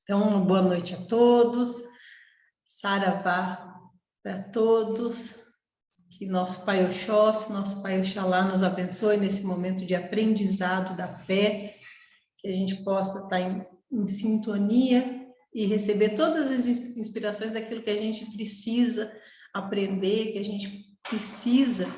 Então, uma boa noite a todos, saravá para todos, que nosso Pai Oxóssi, nosso Pai Oxalá nos abençoe nesse momento de aprendizado da fé, que a gente possa estar em sintonia e receber todas as inspirações daquilo que a gente precisa aprender, que a gente precisa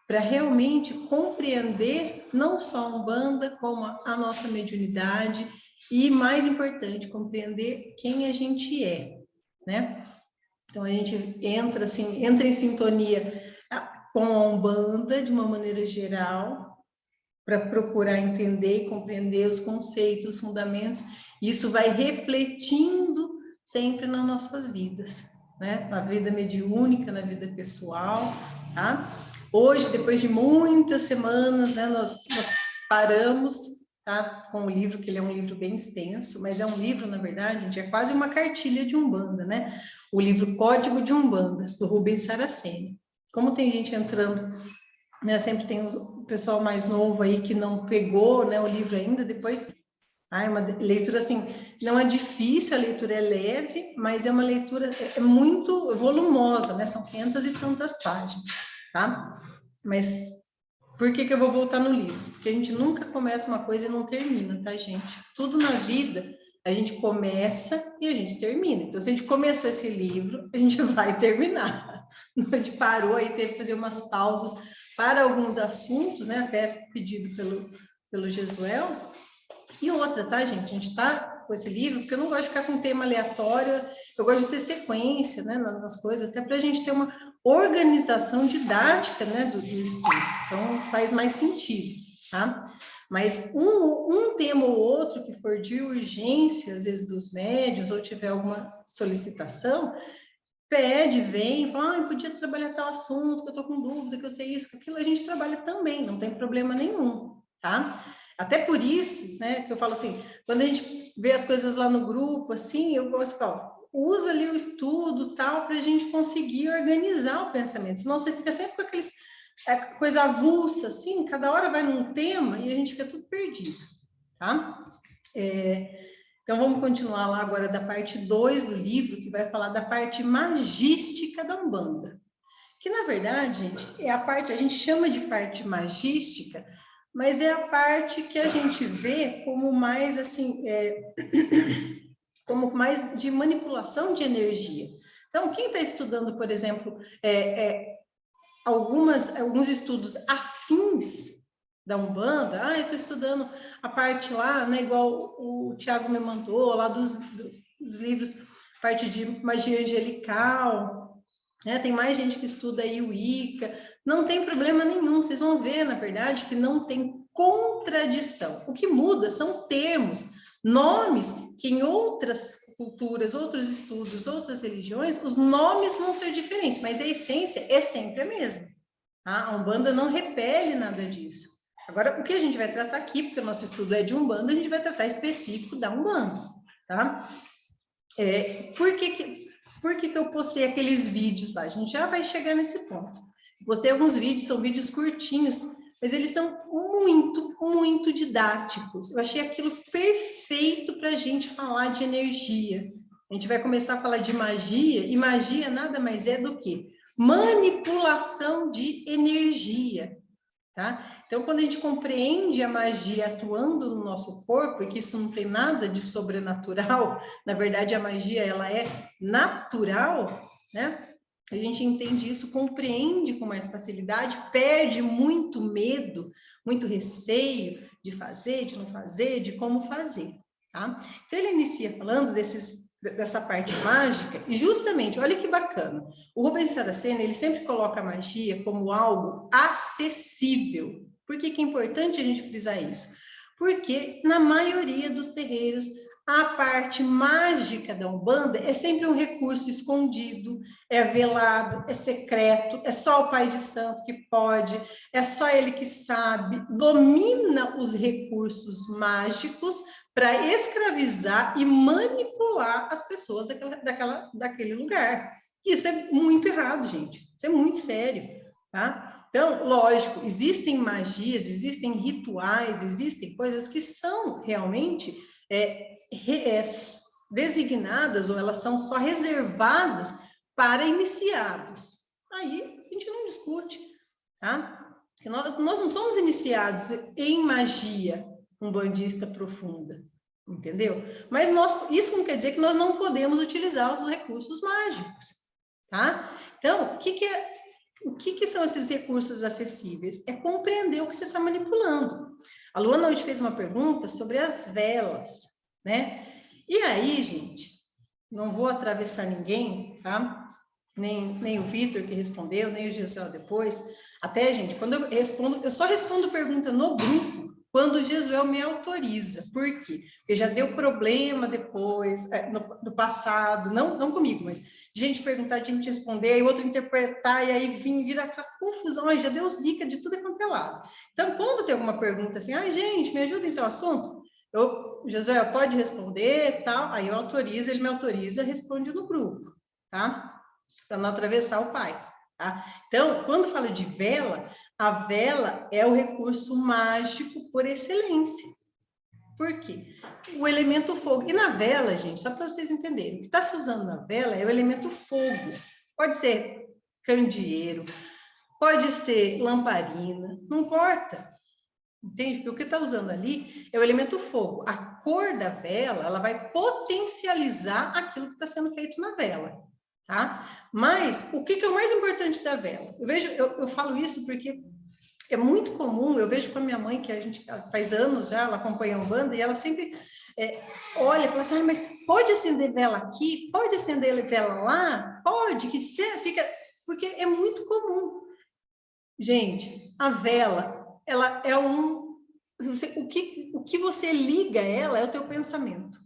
para realmente compreender não só a Umbanda, como a nossa mediunidade e, mais importante, compreender quem a gente é, né? Então, a gente entra em sintonia com a Umbanda, de uma maneira geral, para procurar entender e compreender os conceitos, os fundamentos, e isso vai refletindo sempre nas nossas vidas, né? Na vida mediúnica, na vida pessoal, tá? Hoje, depois de muitas semanas, né, nós paramos, tá, com o livro, que ele é um livro bem extenso, mas é um livro, na verdade, gente, é quase uma cartilha de Umbanda, né? O livro Código de Umbanda, do Rubens Saraceni. Como tem gente entrando, né, sempre tem o pessoal mais novo aí que não pegou, né, o livro ainda, depois... Ah, é uma leitura, assim, não é difícil, a leitura é leve, mas é uma leitura muito volumosa, né? São 500 e tantas páginas, tá? Mas por que eu vou voltar no livro? Porque a gente nunca começa uma coisa e não termina, tá, gente? Tudo na vida, a gente começa e a gente termina. Então, se a gente começou esse livro, a gente vai terminar. A gente parou aí, teve que fazer umas pausas para alguns assuntos, né? Até pedido pelo Jesuel. E outra, tá, gente? A gente tá com esse livro, porque eu não gosto de ficar com um tema aleatório, eu gosto de ter sequência, né, nas coisas, até para a gente ter uma organização didática, né, do estudo. Então, faz mais sentido, tá? Mas um tema ou outro que for de urgência, às vezes dos médios, ou tiver alguma solicitação, pede, vem, fala, eu podia trabalhar tal assunto, que eu tô com dúvida, que eu sei isso, que aquilo, a gente trabalha também, não tem problema nenhum, tá? Até por isso, né, que eu falo assim, quando a gente vê as coisas lá no grupo, assim, eu gosto de falar, usa ali o estudo, tal, para a gente conseguir organizar o pensamento, senão você fica sempre com aqueles, coisa avulsa, assim, cada hora vai num tema e a gente fica tudo perdido, tá? Então, vamos continuar lá agora da parte 2 do livro, que vai falar da parte magística da Umbanda. Que, na verdade, gente, é a parte, a gente chama de parte magística, mas é a parte que a gente vê como mais, assim, como mais de manipulação de energia. Então, quem está estudando, por exemplo, alguns estudos afins da Umbanda, eu estou estudando a parte lá, né, igual o Tiago me mandou, lá dos livros, parte de magia angelical, né, tem mais gente que estuda aí o Wicca, não tem problema nenhum, vocês vão ver, na verdade, que não tem contradição. O que muda são termos, nomes que em outras culturas, outros estudos, outras religiões, os nomes vão ser diferentes, mas a essência é sempre a mesma. Tá? A Umbanda não repele nada disso. Agora, o que a gente vai tratar aqui, porque o nosso estudo é de Umbanda, a gente vai tratar específico da Umbanda, tá? Por que eu postei aqueles vídeos lá? A gente já vai chegar nesse ponto. Postei alguns vídeos, são vídeos curtinhos, mas eles são muito, muito didáticos. Eu achei aquilo perfeito para a gente falar de energia. A gente vai começar a falar de magia, e magia nada mais é do que manipulação de energia, tá? Então, quando a gente compreende a magia atuando no nosso corpo, e que isso não tem nada de sobrenatural, na verdade, a magia, ela é natural, né? A gente entende isso, compreende com mais facilidade, perde muito medo, muito receio de fazer, de não fazer, de como fazer, tá? Então, ele inicia falando dessa parte mágica, e justamente, olha que bacana, o Rubens Saraceni, ele sempre coloca a magia como algo acessível. Por que é importante a gente frisar isso? Porque na maioria dos terreiros, a parte mágica da Umbanda é sempre um recurso escondido, é velado, é secreto, é só o pai de santo que pode, é só ele que sabe, domina os recursos mágicos para escravizar e manipular as pessoas daquele lugar. Isso é muito errado, gente. Isso é muito sério, tá? Então, lógico, existem magias, existem rituais, existem coisas que são realmente designadas, ou elas são só reservadas para iniciados. Aí a gente não discute, tá? Porque nós não somos iniciados em magia umbandista profunda, entendeu? Mas isso não quer dizer que nós não podemos utilizar os recursos mágicos, tá? Então, o que são esses recursos acessíveis? É compreender o que você está manipulando. A Luana hoje fez uma pergunta sobre as velas, né? E aí, gente, não vou atravessar ninguém, tá? Nem o Vitor que respondeu, nem o Gisuel depois. Até, gente, quando eu respondo, eu só respondo pergunta no grupo quando o Gisuel me autoriza. Por quê? Porque já deu problema depois, no passado, não comigo, mas de gente perguntar, de gente responder, e outro interpretar, e aí vira aquela confusão, aí já deu zica de tudo quanto é lado. Então, quando tem alguma pergunta assim, gente, me ajuda em tal assunto, o Gisuel pode responder, tal, aí eu autorizo, ele me autoriza, responde no grupo, tá? Para não atravessar o pai, tá? Então, quando falo de vela, a vela é o recurso mágico por excelência. Por quê? O elemento fogo. E na vela, gente, só para vocês entenderem, o que está se usando na vela é o elemento fogo. Pode ser candeeiro, pode ser lamparina, não importa. Entende? Porque o que está usando ali é o elemento fogo. A cor da vela, ela vai potencializar aquilo que está sendo feito na vela. Tá? Mas o que é o mais importante da vela? Eu falo isso porque é muito comum, eu vejo com a minha mãe, que a gente faz anos já, ela acompanha a Umbanda, e ela sempre olha e fala assim, mas pode acender vela aqui? Pode acender vela lá? Pode, que fica... Porque é muito comum. Gente, a vela, ela é o que você liga ela é o teu pensamento.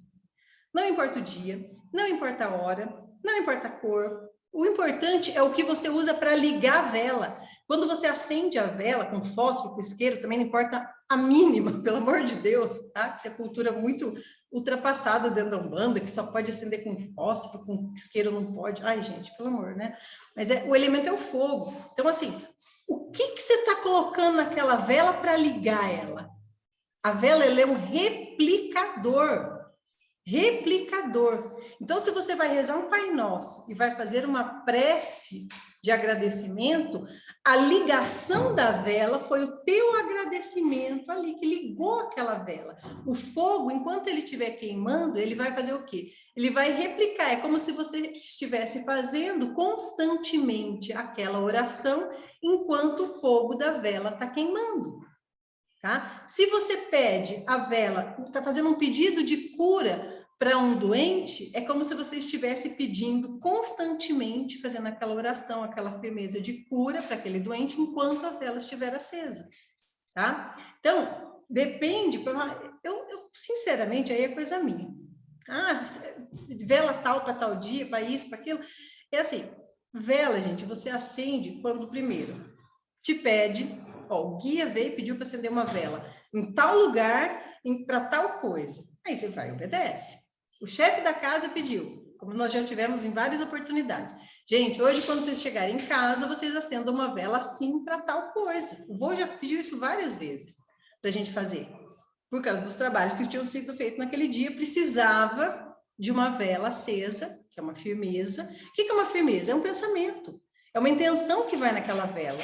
Não importa o dia, não importa a hora, não importa a cor. O importante é o que você usa para ligar a vela. Quando você acende a vela com fósforo, com isqueiro, também não importa a mínima, pelo amor de Deus, tá? Essa é cultura muito ultrapassada dentro da Umbanda, que só pode acender com fósforo, com isqueiro não pode. Ai, gente, pelo amor, né? Mas o elemento é o fogo. Então, assim, o que você está colocando naquela vela para ligar ela? A vela, ela é um replicador. Replicador. Então, se você vai rezar um Pai Nosso e vai fazer uma prece de agradecimento, a ligação da vela foi o teu agradecimento ali, que ligou aquela vela. O fogo, enquanto ele estiver queimando, ele vai fazer o quê? Ele vai replicar, é como se você estivesse fazendo constantemente aquela oração, enquanto o fogo da vela está queimando. Tá? Se você pede a vela, está fazendo um pedido de cura para um doente, é como se você estivesse pedindo constantemente, fazendo aquela oração, aquela firmeza de cura para aquele doente, enquanto a vela estiver acesa. Tá? Então, depende, eu sinceramente, aí é coisa minha. Vela tal para tal dia, para isso, para aquilo. É assim, vela, gente, você acende quando primeiro te pede, o guia veio e pediu para acender uma vela em tal lugar, para tal coisa. Aí você vai e obedece. O chefe da casa pediu, como nós já tivemos em várias oportunidades. Gente, hoje quando vocês chegarem em casa, vocês acendam uma vela assim para tal coisa. O vô já pediu isso várias vezes para a gente fazer. Por causa dos trabalhos que tinham sido feitos naquele dia, precisava de uma vela acesa, que é uma firmeza. O que é uma firmeza? É um pensamento. É uma intenção que vai naquela vela.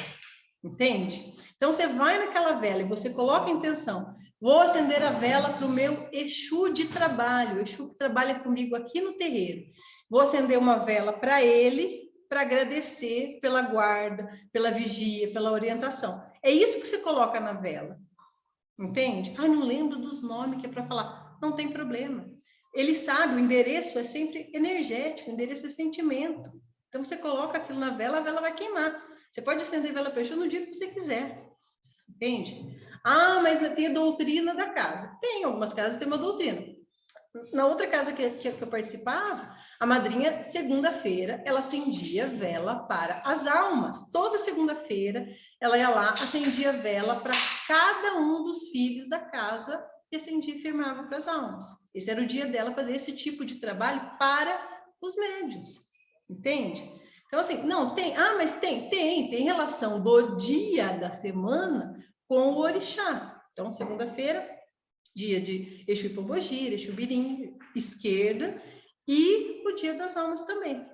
Entende? Então, você vai naquela vela e você coloca a intenção. Vou acender a vela para o meu Exu de trabalho, o Exu que trabalha comigo aqui no terreiro. Vou acender uma vela para ele, para agradecer pela guarda, pela vigia, pela orientação. É isso que você coloca na vela. Entende? Não lembro dos nomes que é para falar. Não tem problema. Ele sabe, o endereço é sempre energético, o endereço é sentimento. Então, você coloca aquilo na vela, a vela vai queimar. Você pode acender vela peixe no dia que você quiser, entende? Mas tem a doutrina da casa. Tem, algumas casas tem uma doutrina. Na outra casa que eu participava, a madrinha, segunda-feira, ela acendia vela para as almas. Toda segunda-feira, ela ia lá, acendia vela para cada um dos filhos da casa e acendia e firmava para as almas. Esse era o dia dela fazer esse tipo de trabalho para os médiuns, entende? Então, assim, não, tem, mas tem relação do dia da semana com o orixá. Então, segunda-feira, dia de Exu Pombogira, Exu Birim, esquerda, e o dia das almas também,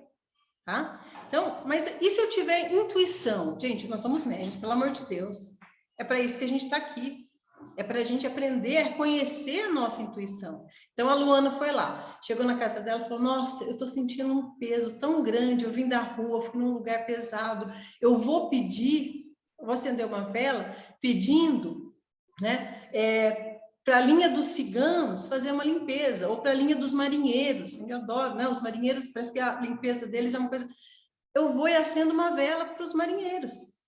tá? Então, mas e se eu tiver intuição? Gente, nós somos médios, pelo amor de Deus. É para isso que a gente está aqui. É para a gente aprender a conhecer a nossa intuição. Então, a Luana foi lá, chegou na casa dela e falou, nossa, eu estou sentindo um peso tão grande, eu vim da rua, fui num lugar pesado, eu vou acender uma vela pedindo, né, para a linha dos ciganos fazer uma limpeza, ou para a linha dos marinheiros, eu adoro, né, os marinheiros, parece que a limpeza deles é uma coisa, eu vou e acendo uma vela para os marinheiros.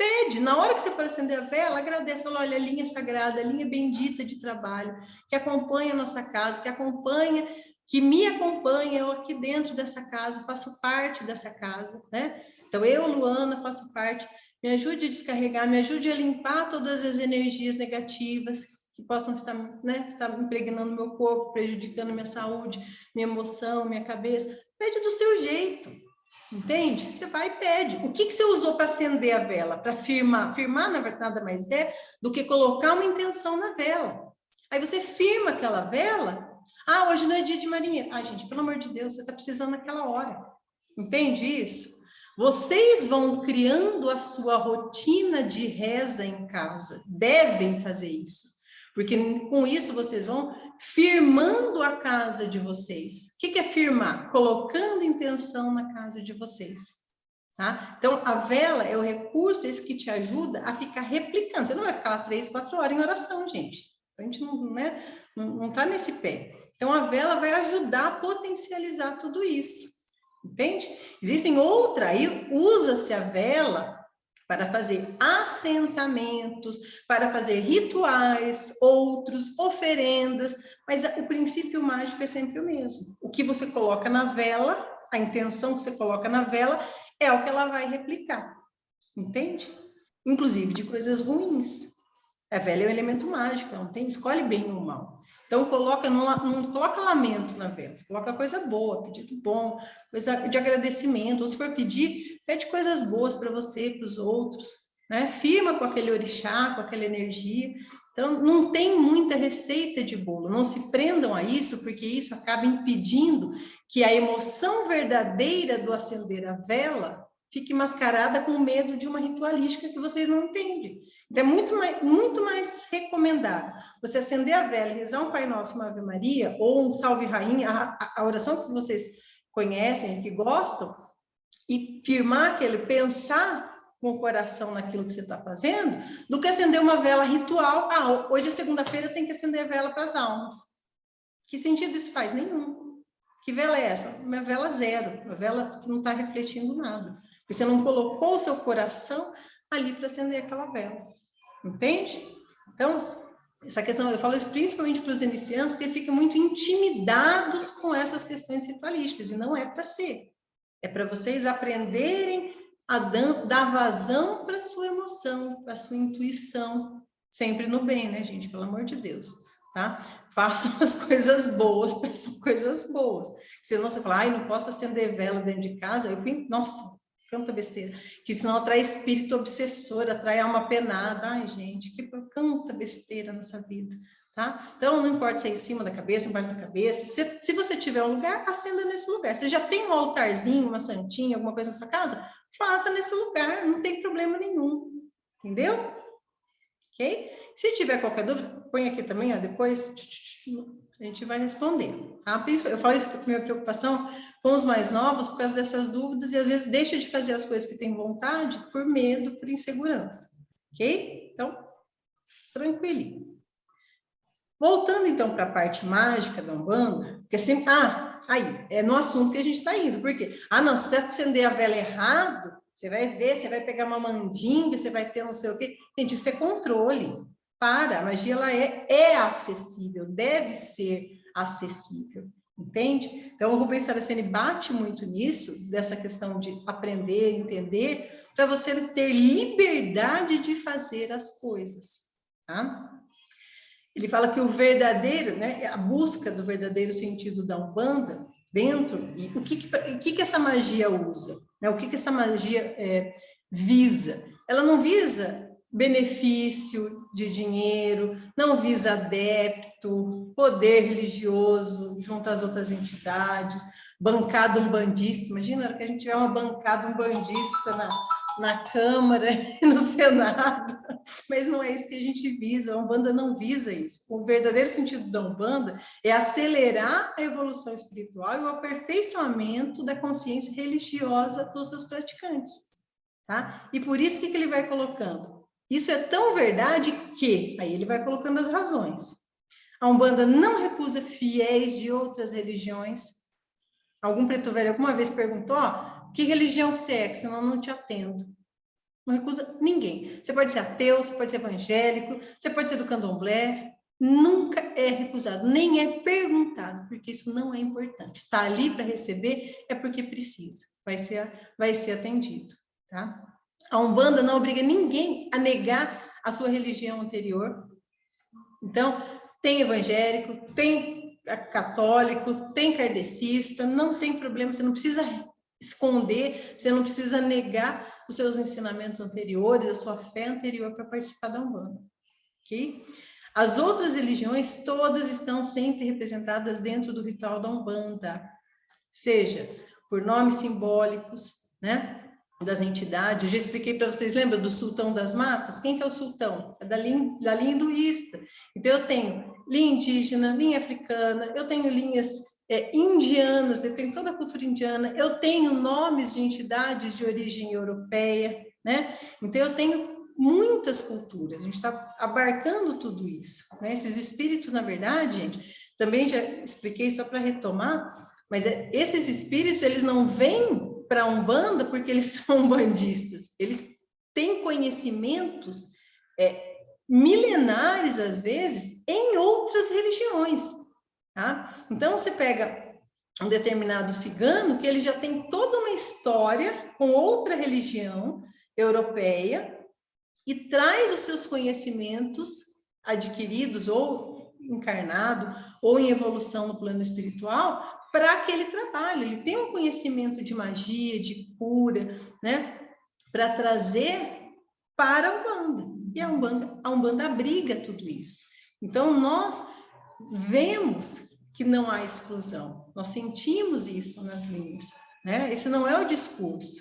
Pede, na hora que você for acender a vela, agradece, fala, olha, a linha sagrada, a linha bendita de trabalho, que acompanha a nossa casa, que me acompanha, eu aqui dentro dessa casa, faço parte dessa casa, né? Então, eu, Luana, faço parte, me ajude a descarregar, me ajude a limpar todas as energias negativas que possam estar, né, estar impregnando meu corpo, prejudicando minha saúde, minha emoção, minha cabeça. Pede do seu jeito. Entende? Você vai e pede. O que você usou para acender a vela? Para firmar? Firmar, na verdade, nada mais é do que colocar uma intenção na vela. Aí você firma aquela vela. Ah, hoje não é dia de marinheiro. Ah, gente, pelo amor de Deus, você está precisando naquela hora. Entende isso? Vocês vão criando a sua rotina de reza em casa. Devem fazer isso. Porque com isso vocês vão firmando a casa de vocês. O que é firmar? Colocando intenção na casa de vocês. Tá? Então, a vela é o recurso esse que te ajuda a ficar replicando. Você não vai ficar lá 3, 4 horas em oração, gente. A gente não tá nesse pé. Então, a vela vai ajudar a potencializar tudo isso. Entende? Existem outras, aí usa-se a vela para fazer assentamentos, para fazer rituais, outros, oferendas, mas o princípio mágico é sempre o mesmo. O que você coloca na vela, a intenção que você coloca na vela, é o que ela vai replicar, entende? Inclusive de coisas ruins. A vela é um elemento mágico, não tem, escolhe bem ou mal. Então, não coloca lamento na vela, você coloca coisa boa, pedido bom, coisa de agradecimento. Ou se for pedir, pede coisas boas para você, para os outros, né? Firma com aquele orixá, com aquela energia. Então, não tem muita receita de bolo, não se prendam a isso, porque isso acaba impedindo que a emoção verdadeira do acender a vela fique mascarada com medo de uma ritualística que vocês não entendem. Então, é muito mais recomendado você acender a vela e rezar um Pai Nosso, uma Ave Maria, ou um Salve Rainha, a oração que vocês conhecem, que gostam, e firmar pensar com o coração naquilo que você está fazendo, do que acender uma vela ritual. Ah, hoje é segunda-feira, tem que acender a vela para as almas. Que sentido isso faz? Nenhum. Que vela é essa? Uma vela zero, uma vela que não está refletindo nada. Você não colocou o seu coração ali para acender aquela vela. Entende? Então, essa questão, eu falo isso principalmente para os iniciantes, porque ficam muito intimidados com essas questões ritualísticas, e não é para ser. É para vocês aprenderem a dar vazão para a sua emoção, para a sua intuição, sempre no bem, né, gente? Pelo amor de Deus. Tá? Façam as coisas boas, peçam coisas boas. Senão você fala, ai, não posso acender vela dentro de casa. Eu fui, nossa, canta besteira. Que senão atrai espírito obsessor, atrai alma penada. Ai, gente, que canta besteira nessa vida. Tá? Então, não importa se é em cima da cabeça, embaixo da cabeça. Se você tiver um lugar, acenda nesse lugar. Você já tem um altarzinho, uma santinha, alguma coisa na sua casa? Faça nesse lugar, não tem problema nenhum. Entendeu? Ok? Se tiver qualquer dúvida, põe aqui também, ó, depois a gente vai responder. Tá? Eu falo isso porque minha preocupação com os mais novos por causa dessas dúvidas e às vezes deixa de fazer as coisas que tem vontade por medo, por insegurança. Ok? Então, tranquilinho. Voltando então para a parte mágica da Umbanda, porque assim, aí, é no assunto que a gente está indo, por quê? Não, se você acender a vela errado, você vai ver, você vai pegar uma mandinga, você vai ter não sei o quê. Gente, isso é controle. A magia ela é acessível, deve ser acessível, entende? Então, o Rubens Saraceni bate muito nisso, dessa questão de aprender, entender, para você ter liberdade de fazer as coisas, tá? Ele fala que o verdadeiro, né, a busca do verdadeiro sentido da Umbanda, dentro, e o que essa magia usa? Né? O que essa magia visa? Ela não visa benefício de dinheiro, não visa adepto, poder religioso junto às outras entidades, bancada umbandista. Imagina a hora que a gente tiver uma bancada umbandista na Câmara e no Senado, mas não é isso que a gente visa, a Umbanda não visa isso. O verdadeiro sentido da Umbanda é acelerar a evolução espiritual e o aperfeiçoamento da consciência religiosa dos seus praticantes, tá? E por isso que ele vai colocando. Isso é tão verdade que, aí ele vai colocando as razões. A Umbanda não recusa fiéis de outras religiões. Algum preto velho alguma vez perguntou, que religião que você é, que senão eu não te atendo. Não recusa ninguém. Você pode ser ateu, você pode ser evangélico, você pode ser do candomblé, nunca é recusado, nem é perguntado, porque isso não é importante. Está ali para receber, é porque precisa, vai ser atendido, tá? A Umbanda não obriga ninguém a negar a sua religião anterior. Então, tem evangélico, tem católico, tem kardecista, não tem problema, você não precisa esconder, você não precisa negar os seus ensinamentos anteriores, a sua fé anterior para participar da Umbanda, ok? As outras religiões, todas estão sempre representadas dentro do ritual da Umbanda, seja por nomes simbólicos, né? Das entidades. Eu já expliquei para vocês, lembra do sultão das matas? Quem que é o sultão? É da linha hinduísta. Então, eu tenho linha indígena, linha africana, eu tenho linhas indianas, eu tenho toda a cultura indiana, eu tenho nomes de entidades de origem europeia, né? Então, eu tenho muitas culturas, a gente está abarcando tudo isso, né? Esses espíritos, na verdade, gente, também já expliquei só para retomar, mas esses espíritos, eles não vêm para a Umbanda porque eles são umbandistas, eles têm conhecimentos milenares, às vezes, em outras religiões, tá? Então, você pega um determinado cigano que ele já tem toda uma história com outra religião europeia e traz os seus conhecimentos adquiridos ou encarnado ou em evolução no plano espiritual para aquele trabalho. Ele tem um conhecimento de magia, de cura, né, para trazer para a Umbanda. E a Umbanda abriga tudo isso. Então, nós vemos que não há exclusão. Nós sentimos isso nas linhas, né? Esse não é o discurso.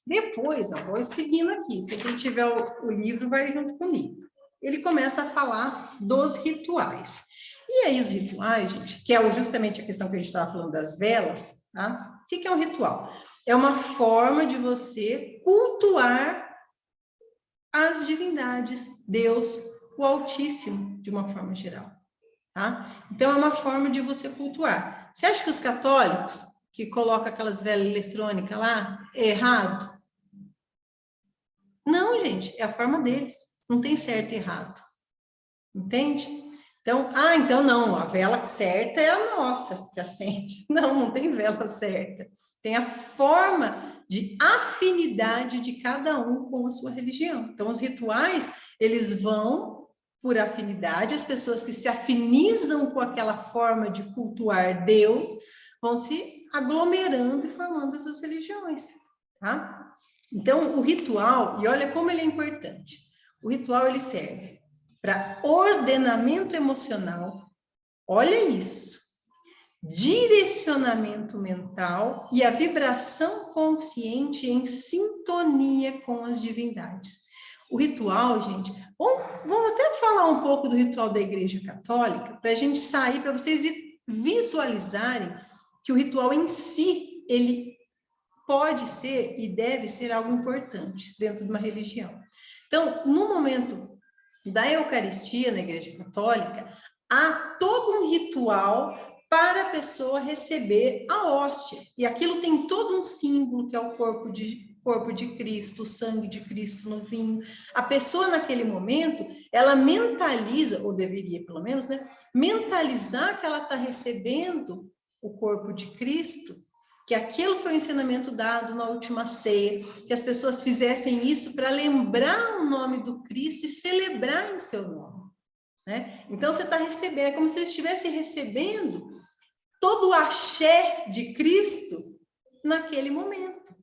Depois, vou seguindo aqui. Se quem tiver o livro, vai junto comigo. Ele começa a falar dos rituais. E aí, os rituais, gente, que é justamente a questão que a gente estava falando das velas, tá? O que é um ritual? É uma forma de você cultuar as divindades, Deus, o Altíssimo, de uma forma geral, tá? Então, é uma forma de você cultuar. Você acha que os católicos, que colocam aquelas velas eletrônicas lá, é errado? Não, gente, é a forma deles. Não tem certo e errado. Entende? Então, então não, a vela certa é a nossa que acende. Não tem vela certa. Tem a forma de afinidade de cada um com a sua religião. Então, os rituais, eles vão por afinidade, as pessoas que se afinizam com aquela forma de cultuar Deus vão se aglomerando e formando essas religiões, tá? Então, o ritual, e olha como ele é importante, o ritual ele serve para ordenamento emocional, olha isso, direcionamento mental e a vibração consciente em sintonia com as divindades. O ritual, gente, vamos até falar um pouco do ritual da Igreja Católica, para a gente sair, para vocês visualizarem que o ritual em si, ele pode ser e deve ser algo importante dentro de uma religião. Então, no momento da Eucaristia na Igreja Católica, há todo um ritual para a pessoa receber a hóstia. E aquilo tem todo um símbolo, que é o corpo de Cristo, o sangue de Cristo no vinho. A pessoa, naquele momento, ela mentaliza, ou deveria pelo menos, né, mentalizar que ela está recebendo o corpo de Cristo, que aquilo foi o ensinamento dado na última ceia, que as pessoas fizessem isso para lembrar o nome do Cristo e celebrar em seu nome, né? Então, você está recebendo, é como se você estivesse recebendo todo o axé de Cristo naquele momento.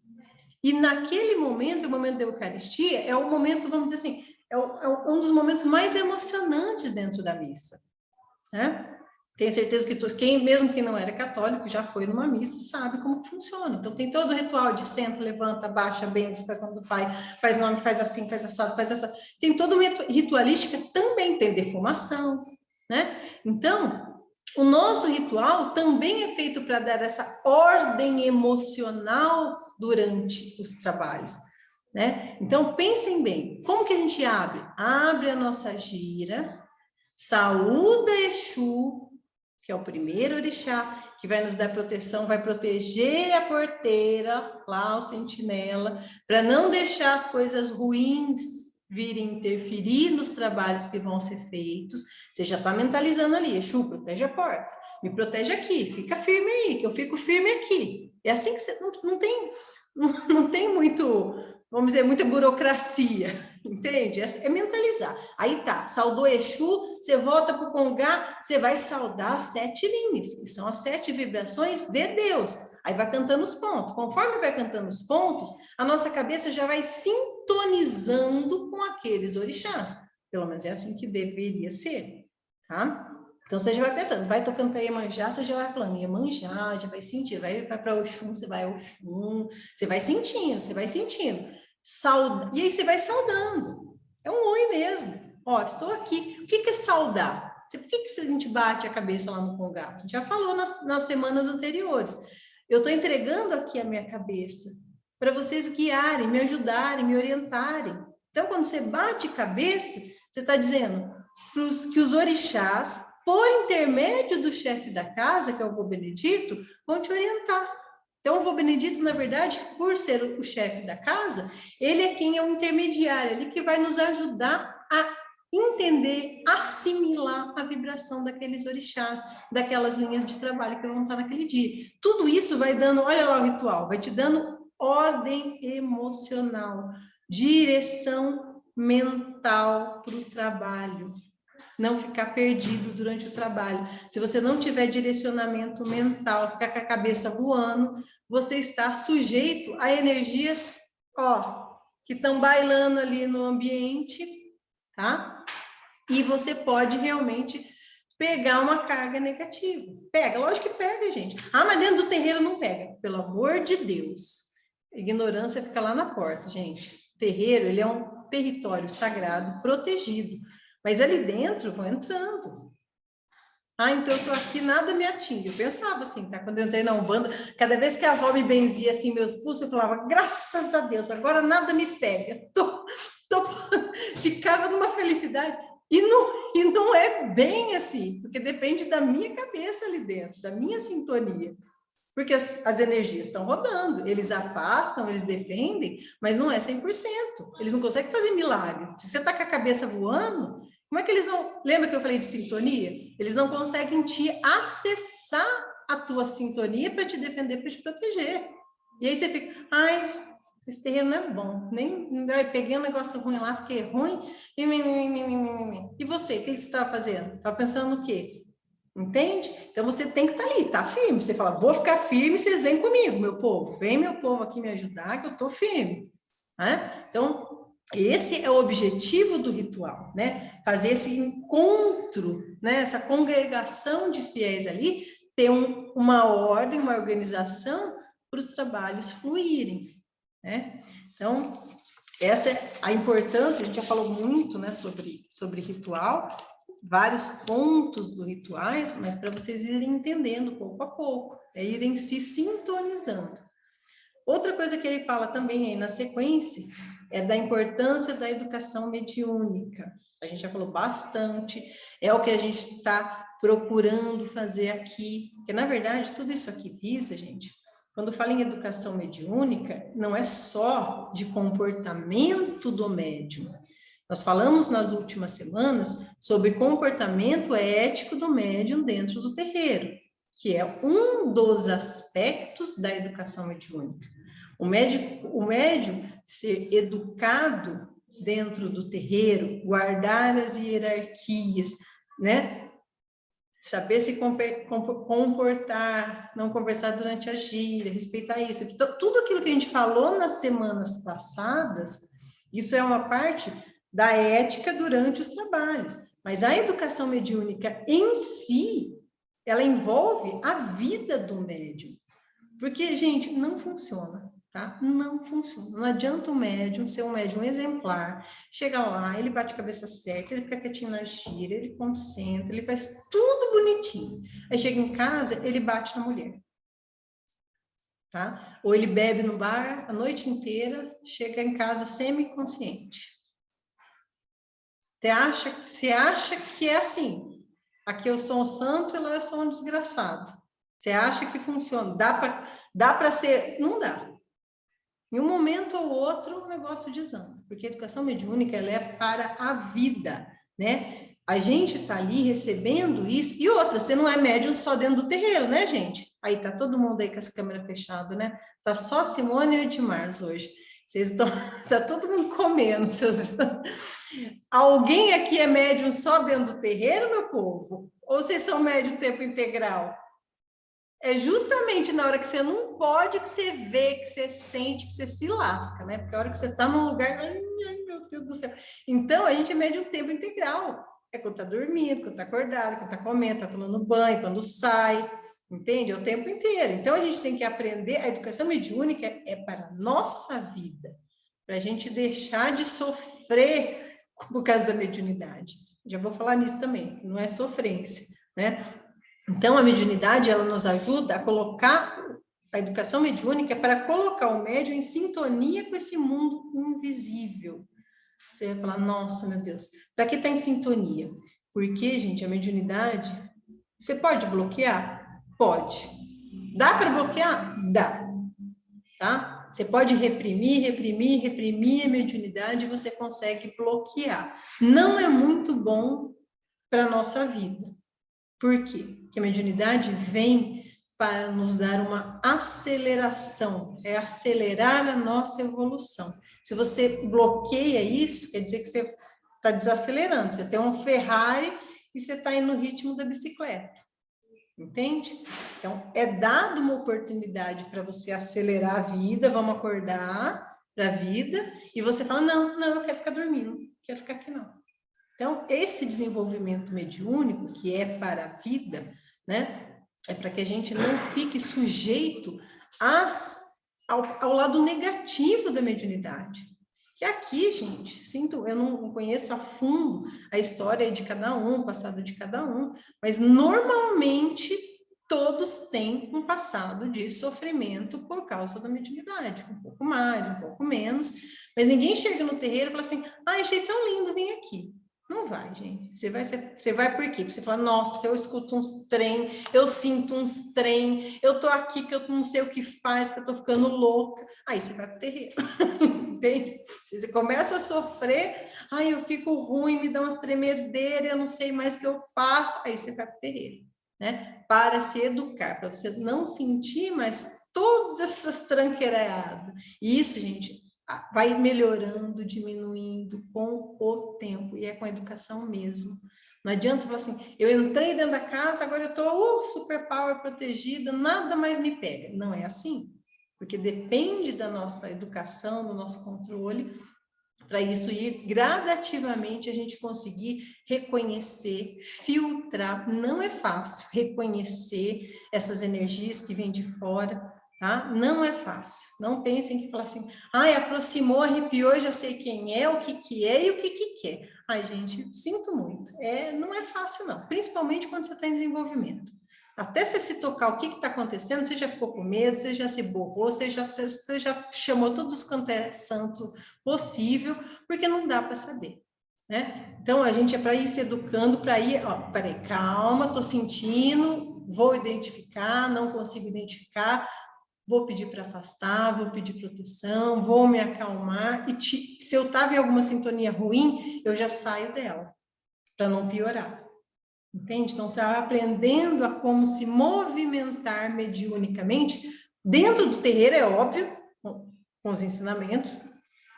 E naquele momento, o momento da Eucaristia, é o momento, vamos dizer assim, um dos momentos mais emocionantes dentro da missa, né? Tenho certeza que mesmo que não era católico, já foi numa missa, sabe como funciona. Então, tem todo o ritual de senta, levanta, baixa, benze, faz nome do Pai, faz nome, faz assim, faz assado, faz assado. Tem toda uma ritualística, também tem defumação, né? Então, o nosso ritual também é feito para dar essa ordem emocional durante os trabalhos, né? Então, pensem bem, como que a gente abre? Abre a nossa gira, saúda Exu, que é o primeiro orixá, que vai nos dar proteção, vai proteger a porteira, lá o sentinela, para não deixar as coisas ruins virem interferir nos trabalhos que vão ser feitos. Você já está mentalizando ali, Exu, protege a porta, me protege aqui, fica firme aí, que eu fico firme aqui. É assim que você não tem muito, vamos dizer, muita burocracia, entende? É mentalizar. Aí tá, saudou Exu, você volta para o Congá, você vai saudar as 7 linhas, que são as 7 vibrações de Deus. Aí vai cantando os pontos. Conforme vai cantando os pontos, a nossa cabeça já vai sintonizando com aqueles orixás. Pelo menos é assim que deveria ser, tá? Então, você já vai pensando, vai tocando para Iemanjá, você já vai falando Iemanjá, já vai sentir, vai para Oxum, você vai Oxum, você vai sentindo, e aí você vai saudando. É um oi mesmo. Ó, estou aqui. O que é saudar? Por que a gente bate a cabeça lá no Congá? A gente já falou nas semanas anteriores. Eu estou entregando aqui a minha cabeça para vocês guiarem, me ajudarem, me orientarem. Então, quando você bate cabeça, você está dizendo que os orixás, por intermédio do chefe da casa, que é o vô Benedito, vão te orientar. Então, o vô Benedito, na verdade, por ser o chefe da casa, ele é quem é o intermediário, ele que vai nos ajudar a entender, assimilar a vibração daqueles orixás, daquelas linhas de trabalho que vão estar naquele dia. Tudo isso vai dando, olha lá o ritual, vai te dando ordem emocional, direção mental para o trabalho. Não ficar perdido durante o trabalho. Se você não tiver direcionamento mental, ficar com a cabeça voando, você está sujeito a energias, que estão bailando ali no ambiente, tá? E você pode realmente pegar uma carga negativa. Pega, lógico que pega, gente. Mas dentro do terreiro não pega. Pelo amor de Deus. Ignorância fica lá na porta, gente. O terreiro, ele é um território sagrado, protegido. Mas ali dentro vão entrando. Então eu tô aqui, nada me atinge. Eu pensava assim, tá? Quando eu entrei na Umbanda, cada vez que a avó me benzia assim, meus pulsos, eu falava, graças a Deus, agora nada me pega. Ficava numa felicidade. E não é bem assim, porque depende da minha cabeça ali dentro, da minha sintonia. Porque as energias estão rodando, eles afastam, eles dependem, mas não é 100%. Eles não conseguem fazer milagre. Se você está com a cabeça voando, como é que eles vão... Lembra que eu falei de sintonia? Eles não conseguem te acessar a tua sintonia para te defender, para te proteger. E aí você fica, esse terreno não é bom. Eu peguei um negócio ruim lá, fiquei ruim. E você, o que você estava fazendo? Estava pensando no quê? Entende? Então, você tem que estar ali, tá firme. Você fala, vou ficar firme, vocês vêm comigo, meu povo. Vem, meu povo, aqui me ajudar, que eu estou firme. Então, esse é o objetivo do ritual, né? Fazer esse encontro, né? Essa congregação de fiéis ali, ter uma ordem, uma organização para os trabalhos fluírem, né? Então, essa é a importância, a gente já falou muito, né, sobre ritual, vários pontos do rituais, mas para vocês irem entendendo pouco a pouco, irem se sintonizando. Outra coisa que ele fala também aí na sequência é da importância da educação mediúnica. A gente já falou bastante, é o que a gente está procurando fazer aqui, porque na verdade tudo isso aqui visa, gente, quando fala em educação mediúnica, não é só de comportamento do médium. Nós falamos nas últimas semanas sobre comportamento ético do médium dentro do terreiro, que é um dos aspectos da educação mediúnica. O médium ser educado dentro do terreiro, guardar as hierarquias, né? saber se comportar, não conversar durante a gíria, respeitar isso. Então, tudo aquilo que a gente falou nas semanas passadas, isso é uma parte da ética durante os trabalhos. Mas a educação mediúnica em si, ela envolve a vida do médium. Porque, gente, não funciona. Tá? Não funciona. Não adianta o médium ser um médium exemplar. Chega lá, ele bate a cabeça certa, ele fica quietinho na gira, ele concentra, ele faz tudo bonitinho. Aí chega em casa, ele bate na mulher. Tá? Ou ele bebe no bar a noite inteira, chega em casa semi-consciente. Você acha que é assim? Aqui eu sou um santo e lá eu sou um desgraçado. Você acha que funciona? Dá para ser? Não dá. Em um momento ou outro, o negócio desanda, porque a educação mediúnica ela é para a vida, né? A gente está ali recebendo isso, e outra, você não é médium só dentro do terreiro, né, gente? Aí tá todo mundo aí com as câmeras fechadas, né? Tá só Simone e Edmars hoje. Vocês estão, tá todo mundo comendo seus... Alguém aqui é médium só dentro do terreiro, meu povo? Ou vocês são médium tempo integral? É justamente na hora que você não pode, que você vê, que você sente, que você se lasca, né? Porque a hora que você está num lugar, ai, meu Deus do céu. Então, a gente mede um tempo integral. É quando está dormindo, quando está acordado, quando está comendo, está tomando banho, quando sai, entende? É o tempo inteiro. Então, a gente tem que aprender, a educação mediúnica é para a nossa vida, para a gente deixar de sofrer por causa da mediunidade. Já vou falar nisso também, não é sofrência, né? Então, a mediunidade, ela nos ajuda a colocar, a educação mediúnica para colocar o médium em sintonia com esse mundo invisível. Você vai falar, nossa, meu Deus, para que está em sintonia? Porque, gente, a mediunidade, você pode bloquear? Pode. Dá para bloquear? Dá. Tá? Você pode reprimir a mediunidade e você consegue bloquear. Não é muito bom para a nossa vida. Por quê? Porque a mediunidade vem para nos dar uma aceleração, é acelerar a nossa evolução. Se você bloqueia isso, quer dizer que você está desacelerando. Você tem um Ferrari e você está indo no ritmo da bicicleta. Entende? Então, é dado uma oportunidade para você acelerar a vida, vamos acordar para a vida, e você fala, não, eu quero ficar dormindo, quero ficar aqui não. Então, esse desenvolvimento mediúnico, que é para a vida, né, é para que a gente não fique sujeito ao lado negativo da mediunidade. Que aqui, gente, eu não conheço a fundo a história de cada um, o passado de cada um, mas normalmente todos têm um passado de sofrimento por causa da mediunidade, um pouco mais, um pouco menos, mas ninguém chega no terreiro e fala assim, achei tão lindo, vem aqui. Não vai, gente. Você vai por quê? Você fala, nossa, eu escuto uns trem, eu sinto uns trem, eu tô aqui que eu não sei o que faz, que eu tô ficando louca. Aí você vai pro terreiro, entende? Você começa a sofrer, ai, eu fico ruim, me dá umas tremedeiras, eu não sei mais o que eu faço. Aí você vai pro terreiro, né? Para se educar, para você não sentir mais todas essas tranqueiradas. E isso, gente, vai melhorando, diminuindo com o tempo, e é com a educação mesmo. Não adianta falar assim, eu entrei dentro da casa, agora eu estou super power, protegida, nada mais me pega. Não é assim, porque depende da nossa educação, do nosso controle, para isso ir gradativamente a gente conseguir reconhecer, filtrar. Não é fácil reconhecer essas energias que vêm de fora, tá? Não é fácil. Não pensem que falar assim, ai, aproximou, arrepiou, já sei quem é, o que é e o que quer. Ai, gente, sinto muito. Não é fácil, não. Principalmente quando você está em desenvolvimento. Até você se tocar o que está acontecendo, você já ficou com medo, você já se borrou, você já chamou todos quanto é santo possível, porque não dá para saber, né? Então, a gente é para ir se educando, para ir, ó, peraí, calma, estou sentindo, vou identificar, não consigo identificar, vou pedir para afastar, vou pedir proteção, vou me acalmar, e se eu estava em alguma sintonia ruim, eu já saio dela, para não piorar. Entende? Então, você vai aprendendo a como se movimentar mediunicamente dentro do terreiro, é óbvio, com os ensinamentos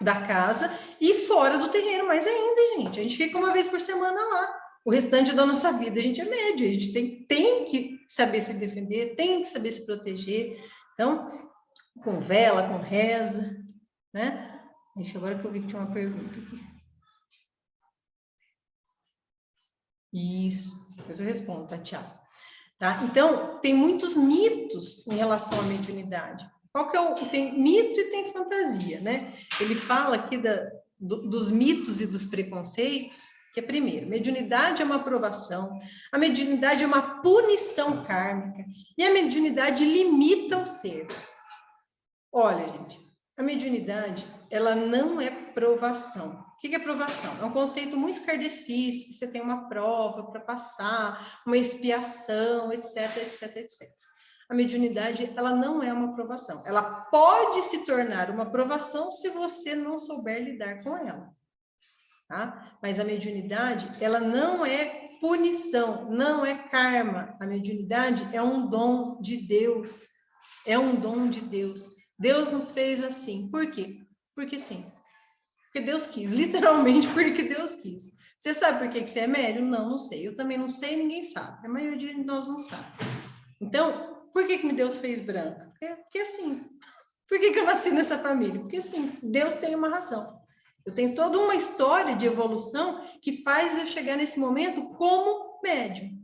da casa, e fora do terreiro mais ainda, gente. A gente fica uma vez por semana lá. o restante da nossa vida a gente é médio, a gente tem que saber se defender, tem que saber se proteger. Então, com vela, com reza, né? Deixa agora que eu vi que tinha uma pergunta aqui. Isso, depois eu respondo, Tatiana. Tá? Então, tem muitos mitos em relação à mediunidade. Qual que é tem mito e tem fantasia, né? Ele fala aqui dos mitos e dos preconceitos, que é primeiro, mediunidade é uma aprovação, a mediunidade é uma punição kármica, e a mediunidade limita o ser. Olha, gente, a mediunidade, ela não é provação. O que é provação? É um conceito muito kardecista, que você tem uma prova para passar, uma expiação, etc, etc, etc. A mediunidade, ela não é uma provação. Ela pode se tornar uma provação se você não souber lidar com ela. Tá? Mas a mediunidade, ela não é punição, não é karma. A mediunidade é um dom de Deus. É um dom de Deus. Deus nos fez assim. Por quê? Porque sim. Porque Deus quis. Literalmente porque Deus quis. Você sabe por que você é médium? Não, não sei. Eu também não sei, ninguém sabe. A maioria de nós não sabe. Então, por que Deus fez branca? Porque assim. Por que eu nasci nessa família? Porque assim, Deus tem uma razão. Eu tenho toda uma história de evolução que faz eu chegar nesse momento como médium.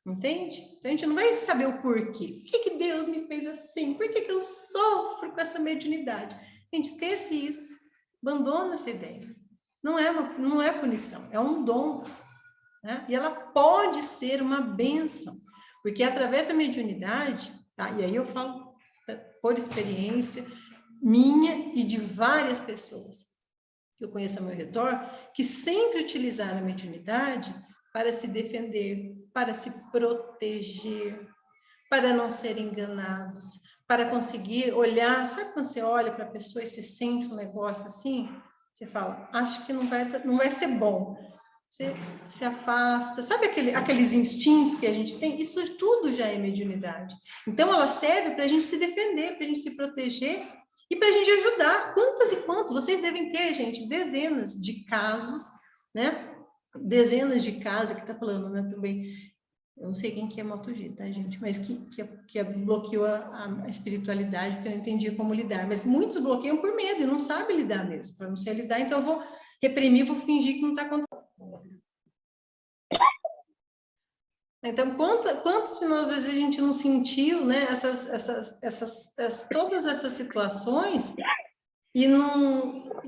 Entende? Então, a gente não vai saber o porquê. Por que Deus me fez assim? Por que eu sofro com essa mediunidade? Gente, esquece isso. Abandona essa ideia. Não é punição, é um dom. Né? E ela pode ser uma bênção. Porque através da mediunidade, tá? E aí eu falo por experiência minha e de várias pessoas que eu conheço ao meu redor, que sempre utilizaram a mediunidade para se defender, para se proteger, para não serem enganados, para conseguir olhar. Sabe quando você olha para a pessoa e você sente um negócio assim? Você fala, acho que não vai ser bom. Você se afasta. Sabe aqueles instintos que a gente tem? Isso tudo já é mediunidade. Então, ela serve para a gente se defender, para a gente se proteger e para a gente ajudar. Quantas e quantos? Vocês devem ter, gente, dezenas de casos, né? Dezenas de casos, que está falando, né, também. Eu não sei quem que é Moto G, tá, gente? Mas que bloqueou a espiritualidade, porque eu não entendia como lidar. Mas muitos bloqueiam por medo e não sabem lidar mesmo. Para não sei lidar, então eu vou reprimir, vou fingir que não está acontecendo. Então, quantos de nós, às vezes, a gente não sentiu, né, todas essas situações e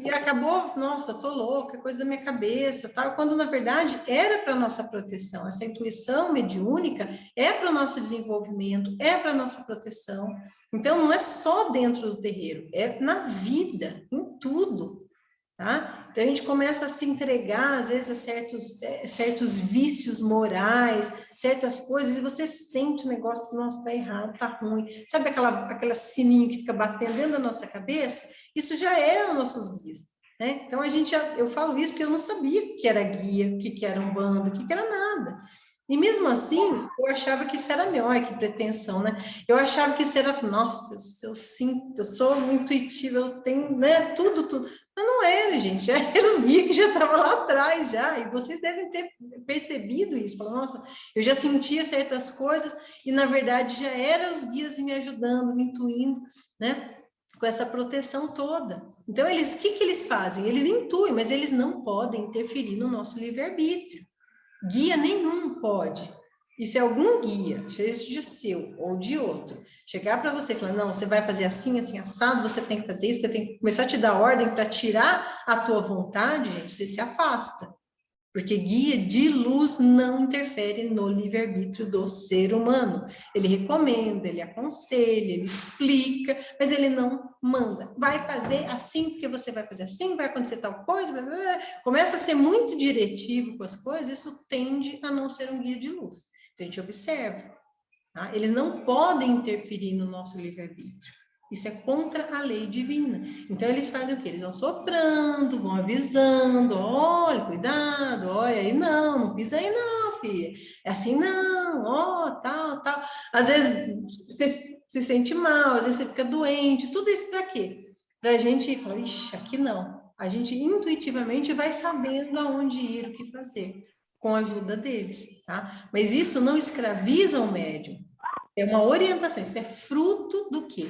acabou, nossa, tô louca, coisa da minha cabeça, tal, quando, na verdade, era para nossa proteção. Essa intuição mediúnica é para o nosso desenvolvimento, é para nossa proteção. Então, não é só dentro do terreiro, é na vida, em tudo. Tá? Então, a gente começa a se entregar, às vezes, a certos vícios morais, certas coisas, e você sente o negócio que, nossa, tá errado, tá ruim. Sabe aquela sininho que fica batendo dentro da nossa cabeça? Isso já é os nossos guias. Né? Então, eu falo isso porque eu não sabia o que era guia, o que era um bando, o que era nada. E mesmo assim, eu achava que isso era meu, ai, que pretensão, né? Eu achava que isso era, nossa, eu sinto, eu sou intuitiva, eu tenho, né, tudo. Mas não era, gente, já eram os guias que já estavam lá atrás, já, e vocês devem ter percebido isso, falando, nossa, eu já sentia certas coisas, e na verdade já eram os guias me ajudando, me intuindo, né? Com essa proteção toda. Então, o que eles fazem? Eles intuem, mas eles não podem interferir no nosso livre-arbítrio. Guia nenhum pode. E se algum guia, seja seu ou de outro, chegar para você e falar, não, você vai fazer assim, assim, assado, você tem que fazer isso, você tem que começar a te dar ordem para tirar a tua vontade, gente, você se afasta. Porque guia de luz não interfere no livre-arbítrio do ser humano. Ele recomenda, ele aconselha, ele explica, mas ele não manda. Vai fazer assim, porque você vai fazer assim, vai acontecer tal coisa, blá, blá, blá. Começa a ser muito diretivo com as coisas, isso tende a não ser um guia de luz. Então, a gente observa. Tá? Eles não podem interferir no nosso livre-arbítrio. Isso é contra a lei divina. Então, eles fazem o quê? Eles vão soprando, vão avisando, olha, cuidado, olha aí, não pisa aí não, filha. É assim não, ó, tal. Às vezes, você se sente mal, às vezes você fica doente, tudo isso para quê? Para a gente falar, ixi, aqui não. A gente intuitivamente vai sabendo aonde ir, o que fazer. com a ajuda deles, tá? Mas isso não escraviza o médium. É uma orientação, isso é fruto do quê?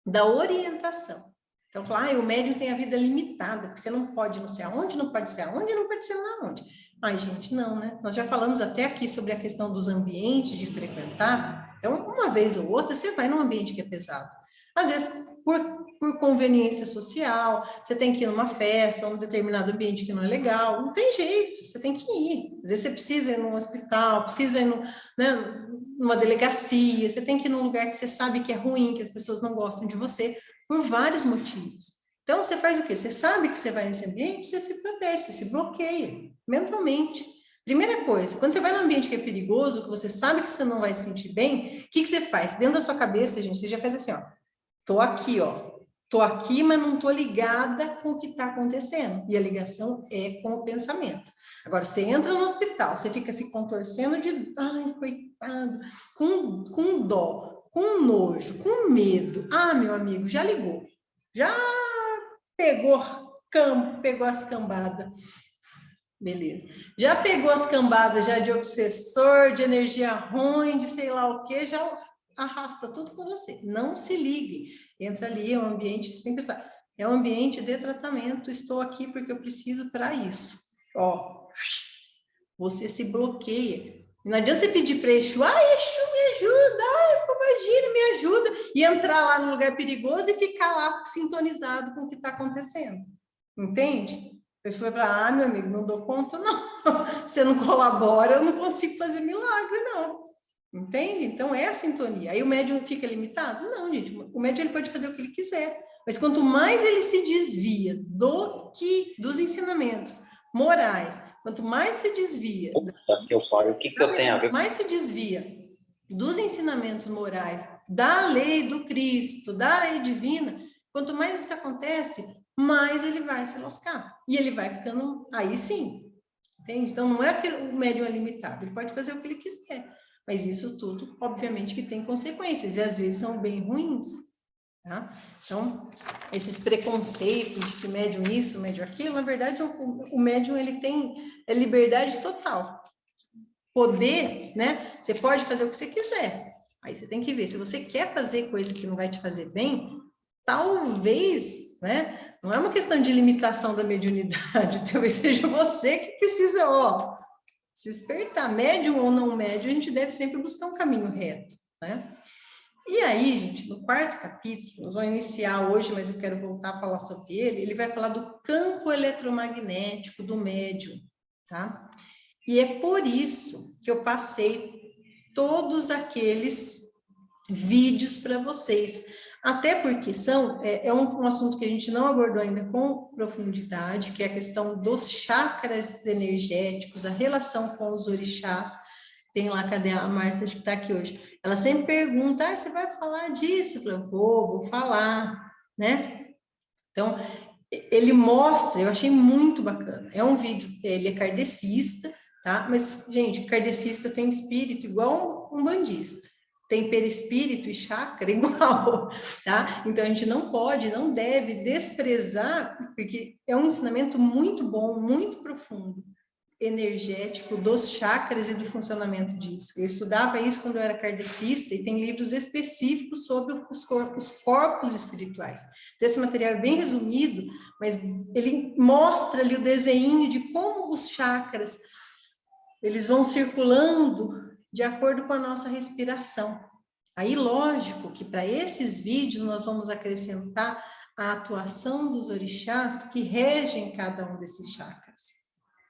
Da orientação. Então, falar, o médium tem a vida limitada, porque você não pode não sei aonde, não pode ser aonde, não pode ser lá onde. Ai, gente, não, né? Nós já falamos até aqui sobre a questão dos ambientes de frequentar. Então, uma vez ou outra, você vai num ambiente que é pesado. Às vezes, por conveniência social, você tem que ir numa festa, num determinado ambiente que não é legal. Não tem jeito, você tem que ir. Às vezes, você precisa ir num hospital, precisa ir numa delegacia, você tem que ir num lugar que você sabe que é ruim, que as pessoas não gostam de você, por vários motivos. Então, você faz o quê? Você sabe que você vai nesse ambiente, você se protege, você se bloqueia mentalmente. Primeira coisa, quando você vai num ambiente que é perigoso, que você sabe que você não vai se sentir bem, o que você faz? Dentro da sua cabeça, gente, você já faz assim, ó. Tô aqui, ó. Tô aqui, mas não tô ligada com o que está acontecendo. E a ligação é com o pensamento. Agora, você entra no hospital, você fica se contorcendo de, ai, coitado, com dó, com nojo, com medo. Ah, meu amigo, já ligou. Já pegou as cambadas. Beleza. Já pegou as cambadas já de obsessor, de energia ruim, de sei lá o quê, já arrasta tudo com você. Não se ligue. Entra ali, é um ambiente, você tem que pensar, é um ambiente de tratamento, estou aqui porque eu preciso para isso. Ó, você se bloqueia. Não adianta você pedir para Exu, Exu, me ajuda, imagina, me ajuda, e entrar lá num lugar perigoso e ficar lá sintonizado com o que está acontecendo. Entende? Eu falei para meu amigo, não dou conta, não. Você não colabora, eu não consigo fazer milagre, não. Entende? Então, é a sintonia. Aí o médium fica limitado? Não, gente. O médium ele pode fazer o que ele quiser. Mas quanto mais ele se desvia dos ensinamentos morais, quanto mais se desvia... mais se desvia dos ensinamentos morais, da lei do Cristo, da lei divina, quanto mais isso acontece, mais ele vai se lascar. E ele vai ficando, aí sim, entende? Então, não é que o médium é limitado, ele pode fazer o que ele quiser, mas isso tudo, obviamente, que tem consequências, e às vezes são bem ruins, tá? Então, esses preconceitos de que médium isso, médium aquilo, na verdade, o médium, ele tem liberdade total. Poder, né? Você pode fazer o que você quiser. Aí você tem que ver, se você quer fazer coisa que não vai te fazer bem, talvez, né? Não é uma questão de limitação da mediunidade, talvez seja você que precisa, ó, se despertar. Médium ou não médium, a gente deve sempre buscar um caminho reto, né? E aí, gente, no quarto capítulo, nós vamos iniciar hoje, mas eu quero voltar a falar sobre ele vai falar do campo eletromagnético do médium, tá? E é por isso que eu passei todos aqueles vídeos para vocês. Até porque é um assunto que a gente não abordou ainda com profundidade, que é a questão dos chakras energéticos, a relação com os orixás. Tem lá, cadê a Márcia que está aqui hoje? Ela sempre pergunta, você vai falar disso? Eu falei, vou falar, né? Então, ele mostra, eu achei muito bacana. É um vídeo, ele é kardecista, tá? Mas, gente, kardecista tem espírito igual um bandista. Tem perispírito e chakra igual, tá? Então, a gente não pode, não deve desprezar, porque é um ensinamento muito bom, muito profundo, energético dos chakras e do funcionamento disso. Eu estudava isso quando eu era kardecista e tem livros específicos sobre os corpos espirituais. Então, esse material é bem resumido, mas ele mostra ali o desenho de como os chakras eles vão circulando de acordo com a nossa respiração. Aí, lógico que para esses vídeos nós vamos acrescentar a atuação dos orixás que regem cada um desses chakras,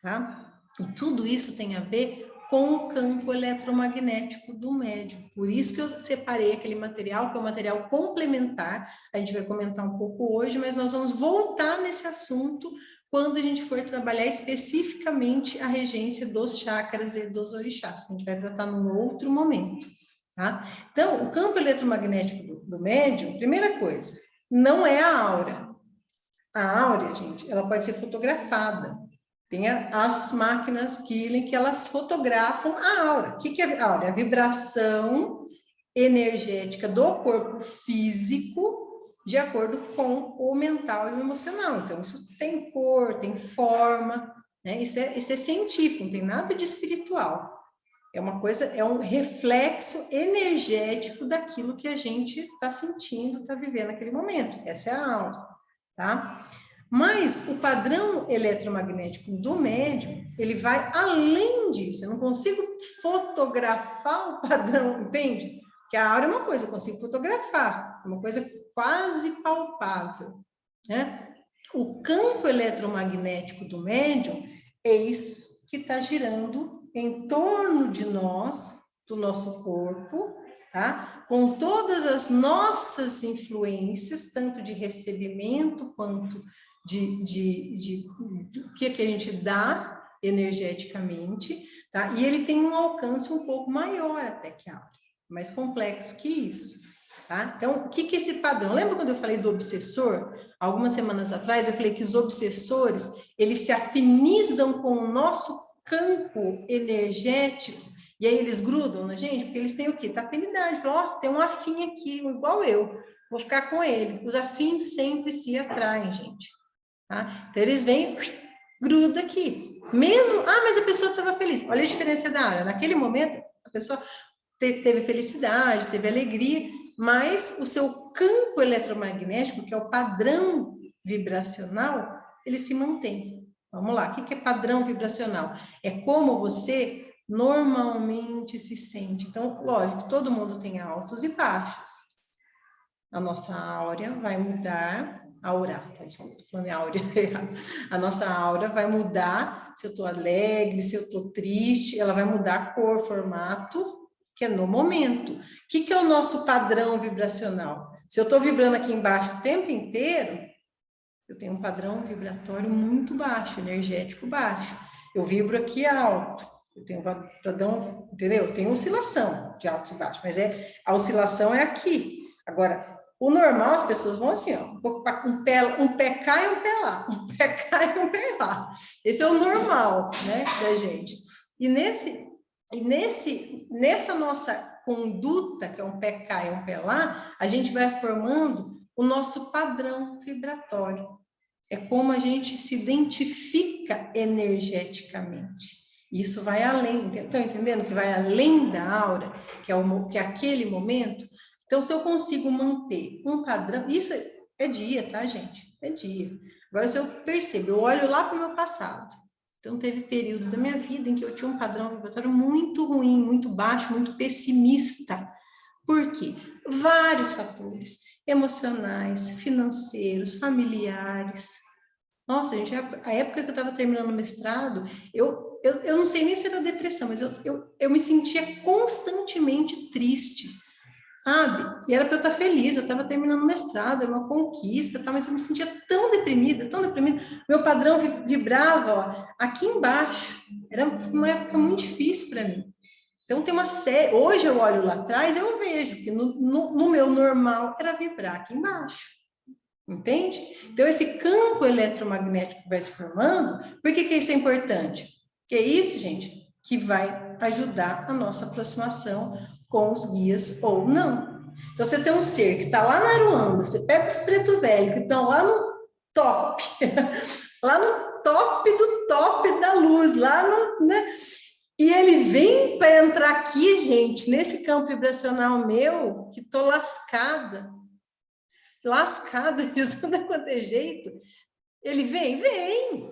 tá? E tudo isso tem a ver com o campo eletromagnético do médium. Por isso que eu separei aquele material, que é um material complementar. A gente vai comentar um pouco hoje, mas nós vamos voltar nesse assunto quando a gente for trabalhar especificamente a regência dos chakras e dos orixás. A gente vai tratar num outro momento, tá? Então, o campo eletromagnético do médium, primeira coisa, não é a aura. A áurea, gente, ela pode ser fotografada. Tem as máquinas Kirlian que elas fotografam a aura. O que é a aura? A vibração energética do corpo físico de acordo com o mental e o emocional. Então, isso tem cor, tem forma, né? Isso é científico, não tem nada de espiritual. É uma coisa, é um reflexo energético daquilo que a gente está sentindo, está vivendo naquele momento. Essa é a aura, tá? Mas o padrão eletromagnético do médium, ele vai além disso. Eu não consigo fotografar o padrão, entende? Que a aura é uma coisa, eu consigo fotografar, é uma coisa quase palpável, né? O campo eletromagnético do médium é isso que está girando em torno de nós, do nosso corpo, tá? Com todas as nossas influências, tanto de recebimento quanto de o que a gente dá energeticamente, tá? E ele tem um alcance um pouco maior até que a aura, mais complexo que isso, tá? Então, o que é esse padrão? Lembra quando eu falei do obsessor? Algumas semanas atrás eu falei que os obsessores, eles se afinizam com o nosso campo energético, e aí eles grudam na gente, porque eles têm o quê? Tá afinidade, falam, ó, tem um afim aqui, igual eu, vou ficar com ele. Os afins sempre se atraem, gente, tá? Então eles vêm, gruda aqui. Mesmo, mas a pessoa estava feliz. Olha a diferença da aura. Naquele momento, a pessoa teve felicidade, teve alegria, mas o seu campo eletromagnético, que é o padrão vibracional, ele se mantém. Vamos lá, o que é padrão vibracional? É como você normalmente se sente. Então, lógico, todo mundo tem altos e baixos. A nossa áurea vai mudar, desculpa, tô falando áurea errado. A nossa aura vai mudar, se eu tô alegre, se eu tô triste, ela vai mudar a cor, formato, que é no momento. O que é o nosso padrão vibracional? Se eu estou vibrando aqui embaixo o tempo inteiro, eu tenho um padrão vibratório muito baixo, energético baixo. Eu vibro aqui alto, eu tenho padrão, entendeu? Tem oscilação de altos e baixos, mas a oscilação é aqui. Agora, o normal, as pessoas vão assim, ó, um pé cá e um pé lá, um pé cá e um pé lá. Esse é o normal, né, da gente. E nessa nossa conduta, que é um pé cá e um pé lá, a gente vai formando o nosso padrão vibratório. É como a gente se identifica energeticamente. Isso vai além, estão entendendo que vai além da aura, que é aquele momento? Então, se eu consigo manter um padrão, isso é dia, tá, gente? É dia. Agora, se eu percebo, eu olho lá para o meu passado. Então, teve períodos da minha vida em que eu tinha um padrão vibratório muito ruim, muito baixo, muito pessimista. Por quê? Vários fatores emocionais, financeiros, familiares. Nossa, gente, a época que eu estava terminando o mestrado, eu não sei nem se era depressão, mas eu me sentia constantemente triste, sabe? E era para eu estar feliz, eu estava terminando o mestrado, era uma conquista, tá? Mas eu me sentia tão deprimida, tão deprimida. Meu padrão vibrava, ó, aqui embaixo. Era uma época muito difícil para mim. Então, tem uma série. Hoje eu olho lá atrás, eu vejo que no meu normal era vibrar aqui embaixo. Entende? Então, esse campo eletromagnético que vai se formando, por que isso é importante? Porque é isso, gente, que vai ajudar a nossa aproximação com os guias ou não. Então, você tem um ser que está lá na Aruanda, você pega os preto velho que estão lá no top, lá no top do top da luz, lá no, né? E ele vem para entrar aqui, gente, nesse campo vibracional meu, que tô lascada de tudo quanto é jeito. Ele vem,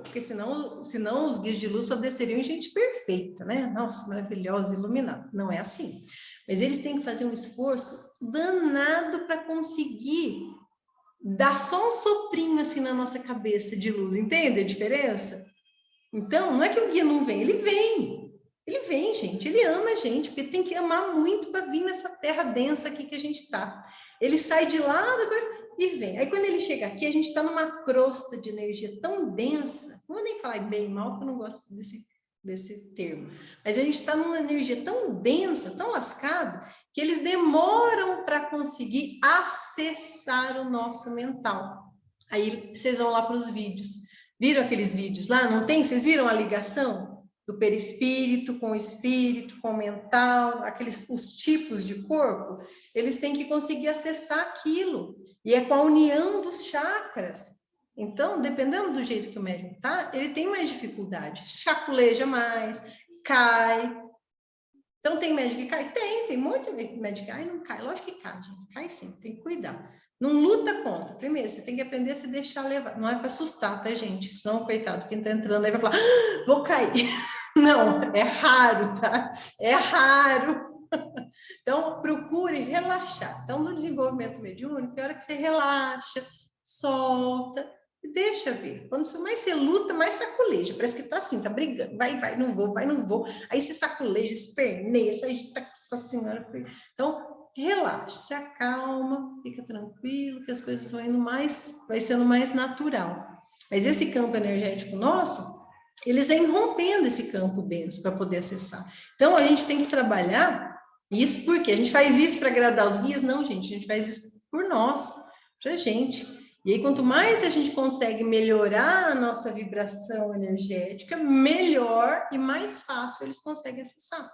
porque senão os guias de luz só desceriam em gente perfeita, né? Nossa, maravilhosa, iluminada. Não é assim. Mas eles têm que fazer um esforço danado para conseguir dar só um soprinho assim na nossa cabeça de luz, entende a diferença? Então, não é que o guia não vem, ele vem. Ele vem, gente, ele ama a gente, porque tem que amar muito para vir nessa terra densa aqui que a gente está. Ele sai de lá da coisa e vem. Aí, quando ele chega aqui, a gente está numa crosta de energia tão densa, não vou nem falar bem e mal, porque eu não gosto desse termo, mas a gente está numa energia tão densa, tão lascada, que eles demoram para conseguir acessar o nosso mental. Aí, vocês vão lá para os vídeos. Viram aqueles vídeos lá? Não tem? Vocês viram a ligação do perispírito com o espírito, com o mental, os tipos de corpo? Eles têm que conseguir acessar aquilo. E é com a união dos chakras. Então, dependendo do jeito que o médium tá, ele tem mais dificuldade, chaculeja mais, cai. Então, tem médium que cai? Tem um monte de médium que cai, não cai. Lógico que cai, gente. Cai sim, tem que cuidar. Não luta contra. Primeiro, você tem que aprender a se deixar levar. Não é para assustar, tá, gente? Senão, coitado, quem tá entrando aí vai falar, vou cair. Não, é raro, tá? É raro. Então, procure relaxar. Então, no desenvolvimento mediúnico, tem hora que você relaxa, solta, e deixa ver. Quando mais você luta, mais saculeja. Parece que tá assim, tá brigando. Vai, não vou, vai, não vou. Aí você saculeja, esperneia, você agita, nossa senhora. Então, relaxa, se acalma, fica tranquilo, que as coisas vão indo mais, vai sendo mais natural. Mas esse campo energético nosso, eles vêm rompendo esse campo denso para poder acessar. Então, a gente tem que trabalhar isso porque a gente faz isso para agradar os guias? Não, gente, a gente faz isso por nós, pra gente. E aí, quanto mais a gente consegue melhorar a nossa vibração energética, melhor e mais fácil eles conseguem acessar.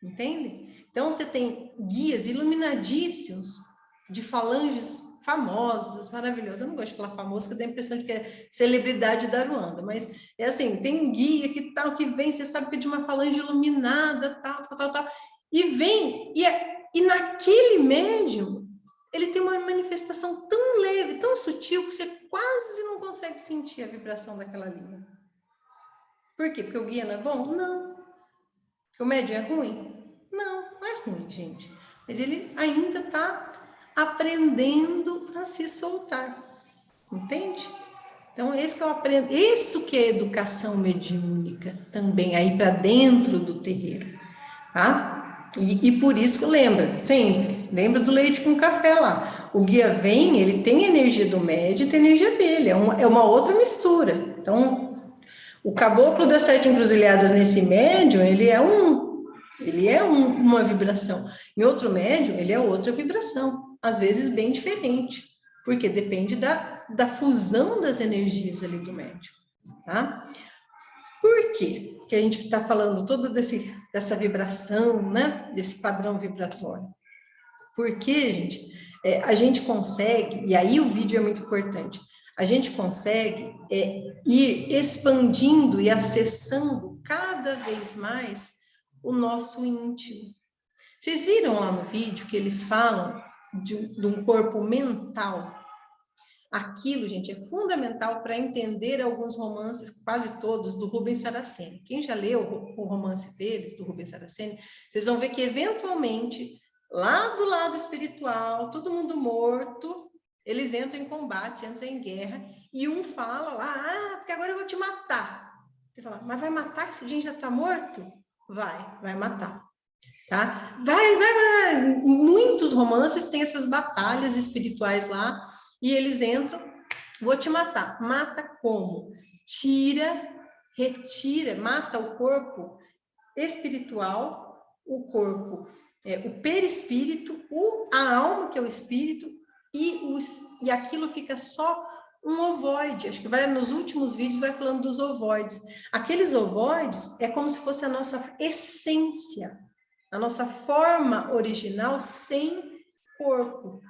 Entende? Então, você tem guias iluminadíssimos, de falanges famosas, maravilhosas. Eu não gosto de falar famoso, porque dá a impressão de que é celebridade da Aruanda, mas é assim, tem um guia que tal, que vem, você sabe que é de uma falange iluminada, tal, e vem, e naquele médium, ele tem uma manifestação tão leve, tão sutil, que você quase não consegue sentir a vibração daquela linha. Por quê? Porque o guia não é bom? Não. Porque o médium é ruim? Não é ruim, gente. Mas ele ainda está aprendendo a se soltar. Entende? Então, esse que eu aprendo, isso que é educação mediúnica também, aí para dentro do terreiro, tá? E por isso que lembra, sempre, lembra do leite com café lá. O guia vem, ele tem a energia do médium e tem a energia dele, é uma outra mistura. Então, o caboclo das 7 encruzilhadas nesse médium, ele é uma vibração. Em outro médium, ele é outra vibração, às vezes bem diferente, porque depende da fusão das energias ali do médium, tá? Por quê que a gente está falando toda dessa vibração, né? Desse padrão vibratório? Porque, gente, a gente consegue, e aí o vídeo é muito importante, a gente consegue ir expandindo e acessando cada vez mais o nosso íntimo. Vocês viram lá no vídeo que eles falam de um corpo mental? Aquilo, gente, é fundamental para entender alguns romances, quase todos, do Rubens Saraceni. Quem já leu o romance deles, do Rubens Saraceni, vocês vão ver que, eventualmente, lá do lado espiritual, todo mundo morto, eles entram em combate, entram em guerra, e um fala lá, porque agora eu vou te matar. Você fala, mas vai matar que esse dia já está morto? Vai matar. Tá? Vai. Muitos romances têm essas batalhas espirituais lá, e eles entram, vou te matar. Mata como? Retira, mata o corpo espiritual, o corpo, o perispírito, a alma, que é o espírito, e aquilo fica só um ovoide. Acho que nos últimos vídeos vai falando dos ovoides. Aqueles ovoides é como se fosse a nossa essência, a nossa forma original sem corpo.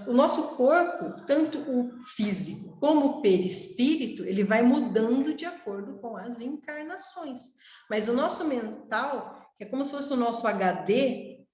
O nosso corpo, tanto o físico como o perispírito, ele vai mudando de acordo com as encarnações. Mas o nosso mental, que é como se fosse o nosso HD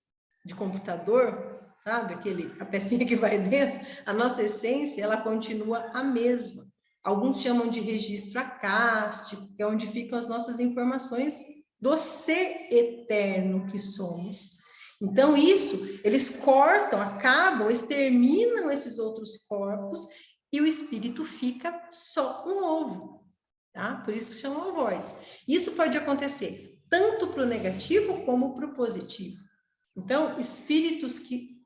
de computador, sabe? A pecinha que vai dentro, a nossa essência, ela continua a mesma. Alguns chamam de registro acástico, que é onde ficam as nossas informações do ser eterno que somos. Então, eles cortam, acabam, exterminam esses outros corpos e o espírito fica só um ovo, tá? Por isso que chamam ovoides. Isso pode acontecer tanto para o negativo como para o positivo. Então, espíritos que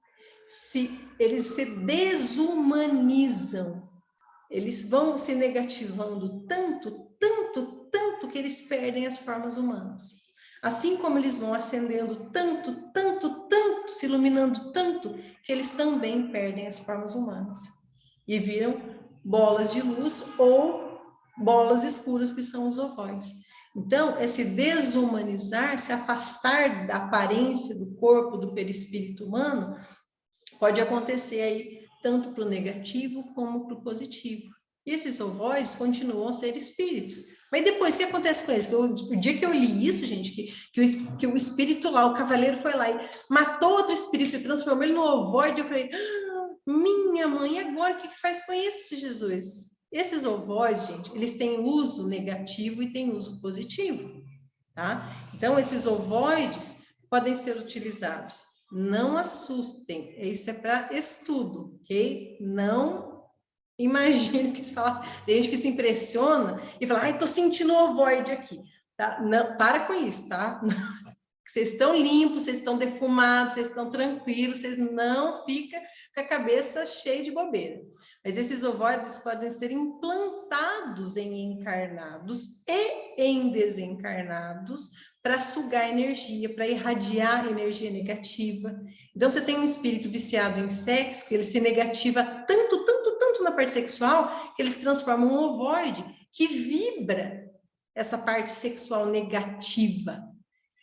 eles se desumanizam, eles vão se negativando tanto que eles perdem as formas humanas. Assim como eles vão ascendendo tanto, se iluminando tanto, que eles também perdem as formas humanas. E viram bolas de luz ou bolas escuras, que são os ovoides. Então, esse desumanizar, se afastar da aparência do corpo, do perispírito humano, pode acontecer aí tanto para o negativo como para o positivo. E esses ovoides continuam a ser espíritos. Mas depois, o que acontece com eles? O dia que eu li isso, gente, que o espírito lá, o cavaleiro foi lá e matou outro espírito e transformou ele no ovoide, eu falei, minha mãe, agora o que faz com isso, Jesus? Esses ovoides, gente, eles têm uso negativo e têm uso positivo, tá? Então, esses ovoides podem ser utilizados. Não assustem, isso é para estudo, ok? Não imagine que você fala, tem gente que se impressiona e fala, ai, tô sentindo um ovoide aqui, tá? Não, para com isso, tá? Vocês estão limpos, vocês estão defumados, vocês estão tranquilos, vocês não ficam com a cabeça cheia de bobeira. Mas esses ovoides podem ser implantados em encarnados e em desencarnados para sugar energia, para irradiar energia negativa. Então, você tem um espírito viciado em sexo, que ele se negativa tanto na parte sexual, que eles transformam um ovoide que vibra essa parte sexual negativa.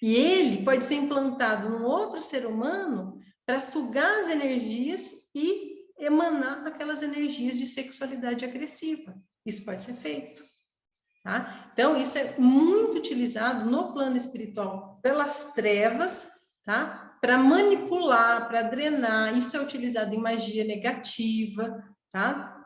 E ele pode ser implantado num outro ser humano para sugar as energias e emanar aquelas energias de sexualidade agressiva. Isso pode ser feito. Tá? Então, isso é muito utilizado no plano espiritual pelas trevas, tá? Para manipular, para drenar. Isso é utilizado em magia negativa, tá?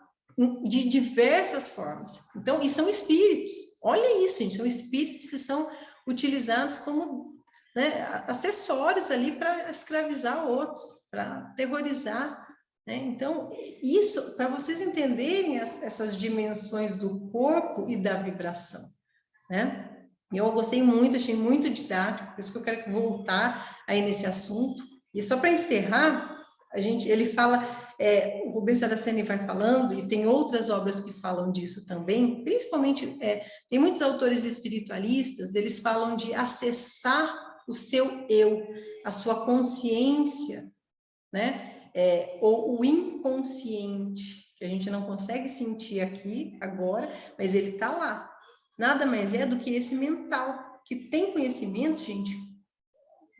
De diversas formas. Então, e são espíritos. Olha isso, gente. São espíritos que são utilizados como, né, acessórios ali para escravizar outros, para terrorizar. Né? Então, isso, para vocês entenderem essas dimensões do corpo e da vibração. Né? Eu gostei muito, achei muito didático, por isso que eu quero voltar aí nesse assunto. E só para encerrar, ele fala, o Rubens Saraceni vai falando, e tem outras obras que falam disso também, principalmente, tem muitos autores espiritualistas, eles falam de acessar o seu eu, a sua consciência, né? Ou o inconsciente, que a gente não consegue sentir aqui, agora, mas ele está lá. Nada mais é do que esse mental, que tem conhecimento, gente,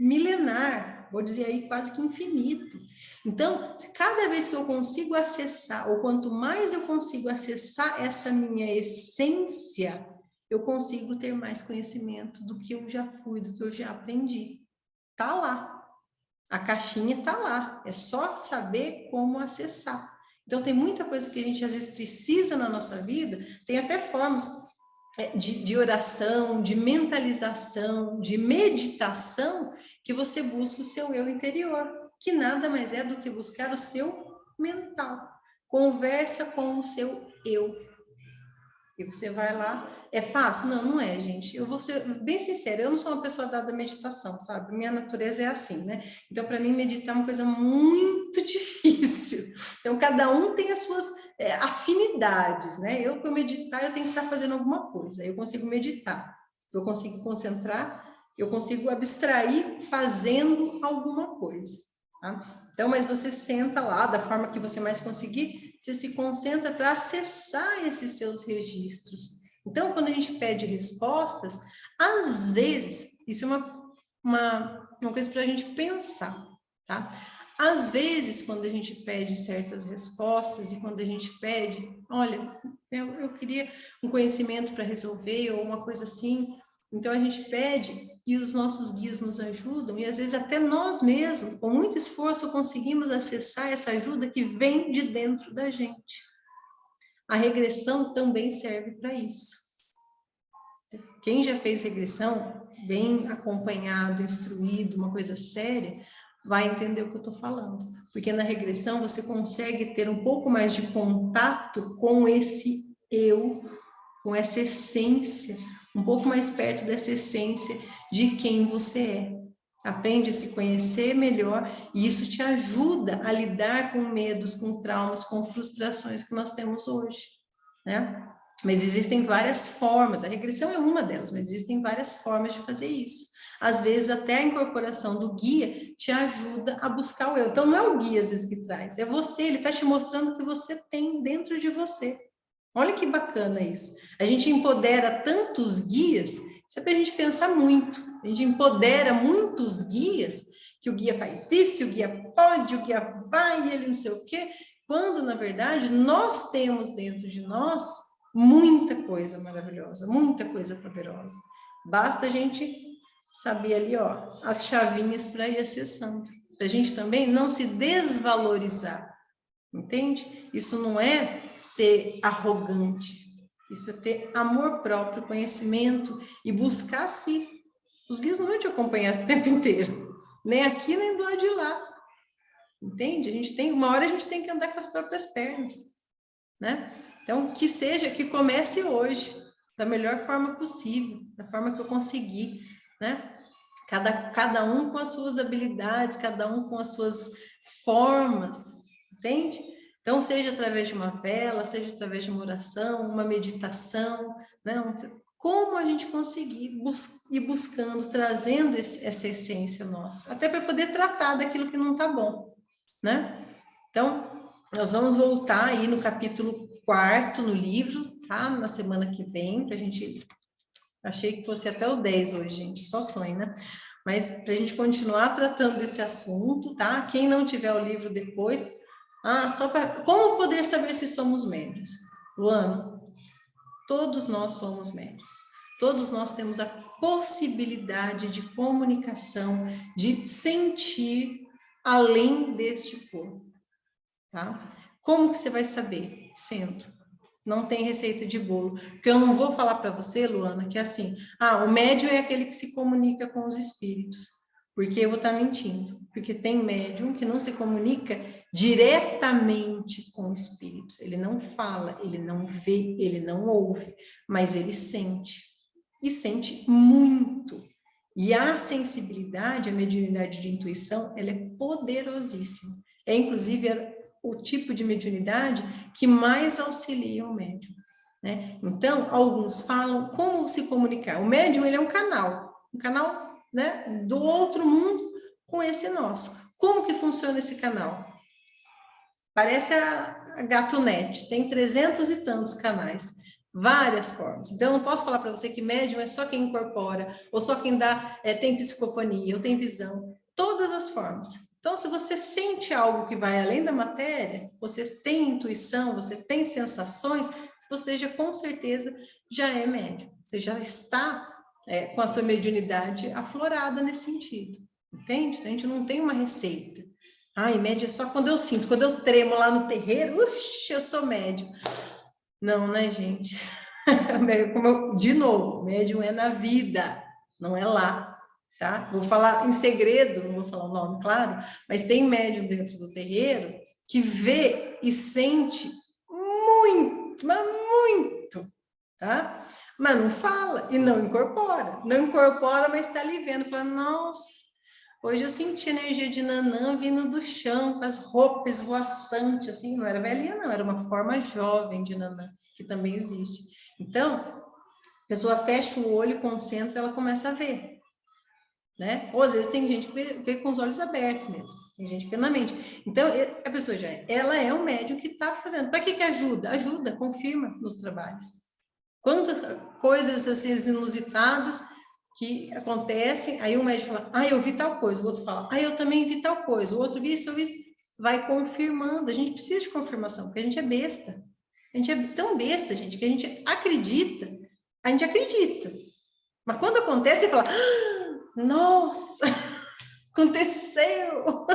milenar, vou dizer aí quase que infinito. Então, cada vez que eu consigo acessar, ou quanto mais eu consigo acessar essa minha essência, eu consigo ter mais conhecimento do que eu já fui, do que eu já aprendi. Tá lá. A caixinha tá lá. É só saber como acessar. Então, tem muita coisa que a gente às vezes precisa na nossa vida, tem até formas de oração, de mentalização, de meditação, que você busca o seu eu interior, que nada mais é do que buscar o seu mental. Conversa com o seu eu. E você vai lá, é fácil? Não, não é, gente. Eu vou ser bem sincera, eu não sou uma pessoa dada à meditação, sabe? Minha natureza é assim, né? Então, para mim, meditar é uma coisa muito difícil. Então, cada um tem as suas afinidades, né? Para meditar, eu tenho que estar fazendo alguma coisa. Eu consigo meditar, eu consigo concentrar, eu consigo abstrair fazendo alguma coisa. Tá? Então, mas você senta lá, da forma que você mais conseguir, você se concentra para acessar esses seus registros. Então, quando a gente pede respostas, às vezes, isso é uma coisa para a gente pensar, tá? Às vezes, quando a gente pede certas respostas e quando a gente pede, olha, eu queria um conhecimento para resolver ou uma coisa assim, então a gente pede e os nossos guias nos ajudam, e às vezes até nós mesmos, com muito esforço, conseguimos acessar essa ajuda que vem de dentro da gente. A regressão também serve para isso. Quem já fez regressão, bem acompanhado, instruído, uma coisa séria, vai entender o que eu estou falando. Porque na regressão você consegue ter um pouco mais de contato com esse eu, com essa essência, um pouco mais perto dessa essência de quem você é. Aprende a se conhecer melhor e isso te ajuda a lidar com medos, com traumas, com frustrações que nós temos hoje, né? Mas existem várias formas, a regressão é uma delas, mas existem várias formas de fazer isso. Às vezes até a incorporação do guia te ajuda a buscar o eu. Então não é o guia às vezes que traz, é você, ele está te mostrando o que você tem dentro de você. Olha que bacana isso. A gente empodera tantos guias, isso é para a gente pensar muito. A gente empodera muitos guias, que o guia faz isso, o guia pode, o guia vai, ele não sei o quê. quando, na verdade, nós temos dentro de nós muita coisa maravilhosa, muita coisa poderosa. Basta a gente saber ali, ó, as chavinhas para ir acessando. Para a gente também não se desvalorizar, entende? Isso não é ser arrogante, isso é ter amor próprio, conhecimento e buscar a si. Os guias não vão te acompanhar o tempo inteiro, nem aqui, nem do lado de lá. Entende? Uma hora a gente tem que andar com as próprias pernas, né? Então, que seja, que comece hoje, da melhor forma possível, da forma que eu conseguir, né? Cada um com as suas habilidades, cada um com as suas formas, entende? Então, seja através de uma vela, seja através de uma oração, uma meditação, né? Como a gente conseguir ir buscando, trazendo essa essência nossa, até para poder tratar daquilo que não está bom, né? Então, nós vamos voltar aí no capítulo 4 no livro, tá? Na semana que vem, pra gente... Achei que fosse até o 10 hoje, gente, só sonho, né? Mas pra gente continuar tratando desse assunto, tá? Quem não tiver o livro depois... só para... Como poder saber se somos médiuns? Luana, todos nós somos médiuns. Todos nós temos a possibilidade de comunicação, de sentir além deste corpo. Tá? Como que você vai saber? Sendo. Não tem receita de bolo. Porque eu não vou falar para você, Luana, que é assim, o médium é aquele que se comunica com os espíritos. Porque eu vou estar mentindo. Porque tem médium que não se comunica diretamente com espíritos. Ele não fala, ele não vê, ele não ouve, mas ele sente. E sente muito. E a sensibilidade, a mediunidade de intuição, ela é poderosíssima. É, inclusive, o tipo de mediunidade que mais auxilia o médium, né? Então, alguns falam como se comunicar. O médium, ele é um canal, né, do outro mundo com esse nosso. Como que funciona esse canal? Parece a Gato.net, tem 300 e tantos canais, várias formas. Então, eu não posso falar para você que médium é só quem incorpora, ou só quem tem psicofonia, ou tem visão, todas as formas. Então, se você sente algo que vai além da matéria, você tem intuição, você tem sensações, você já com certeza já é médium. Você já está com a sua mediunidade aflorada nesse sentido, entende? Então, a gente não tem uma receita. Médium é só quando eu sinto, quando eu tremo lá no terreiro, eu sou médium. Não, né, gente? De novo, médium é na vida, não é lá. Tá? Vou falar em segredo, não vou falar o nome, claro, mas tem médium dentro do terreiro que vê e sente muito, mas muito, tá? Mas não fala e não incorpora. Não incorpora, mas está ali vendo, falando, nossa, hoje eu senti a energia de Nanã vindo do chão, com as roupas voaçantes, assim, não era velhinha, não, era uma forma jovem de Nanã, que também existe. Então, a pessoa fecha o olho, concentra, ela começa a ver. Né? Ou às vezes tem gente que vê com os olhos abertos mesmo, tem gente que vê na mente. Então, a pessoa ela é um médium que está fazendo. Para que ajuda? Ajuda, confirma nos trabalhos. Quantas coisas assim inusitadas que acontecem, aí um médico fala, eu vi tal coisa, o outro fala, eu também vi tal coisa, o outro vi isso, vai confirmando. A gente precisa de confirmação, porque a gente é besta. A gente é tão besta, gente, que a gente acredita, mas quando acontece, você fala, nossa, aconteceu!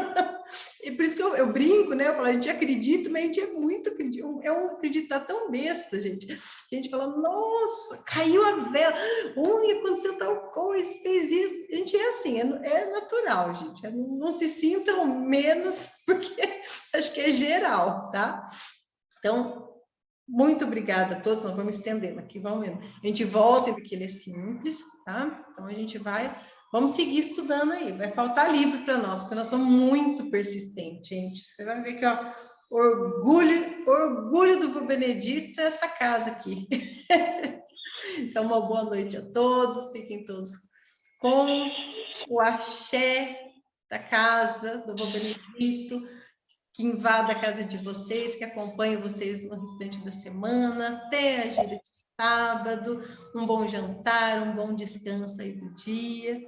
E por isso que eu brinco, né? Eu falo, a gente acredita, mas a gente é muito acredito. É um acreditar tão besta, gente. A gente fala, nossa, caiu a vela, aconteceu tal coisa, fez isso. A gente é assim, é natural, gente. Não se sintam menos, porque acho que é geral, tá? Então, muito obrigada a todos, nós vamos estendendo aqui, a gente volta, porque ele é simples, tá? Então, a gente vamos seguir estudando aí, vai faltar livro para nós, porque nós somos muito persistentes, gente. Você vai ver que, ó, orgulho do vô Benedito é essa casa aqui. Então, uma boa noite a todos, fiquem todos com o axé da casa do vô Benedito, que invada a casa de vocês, que acompanhe vocês no restante da semana, até a gira de sábado, um bom jantar, um bom descanso aí do dia.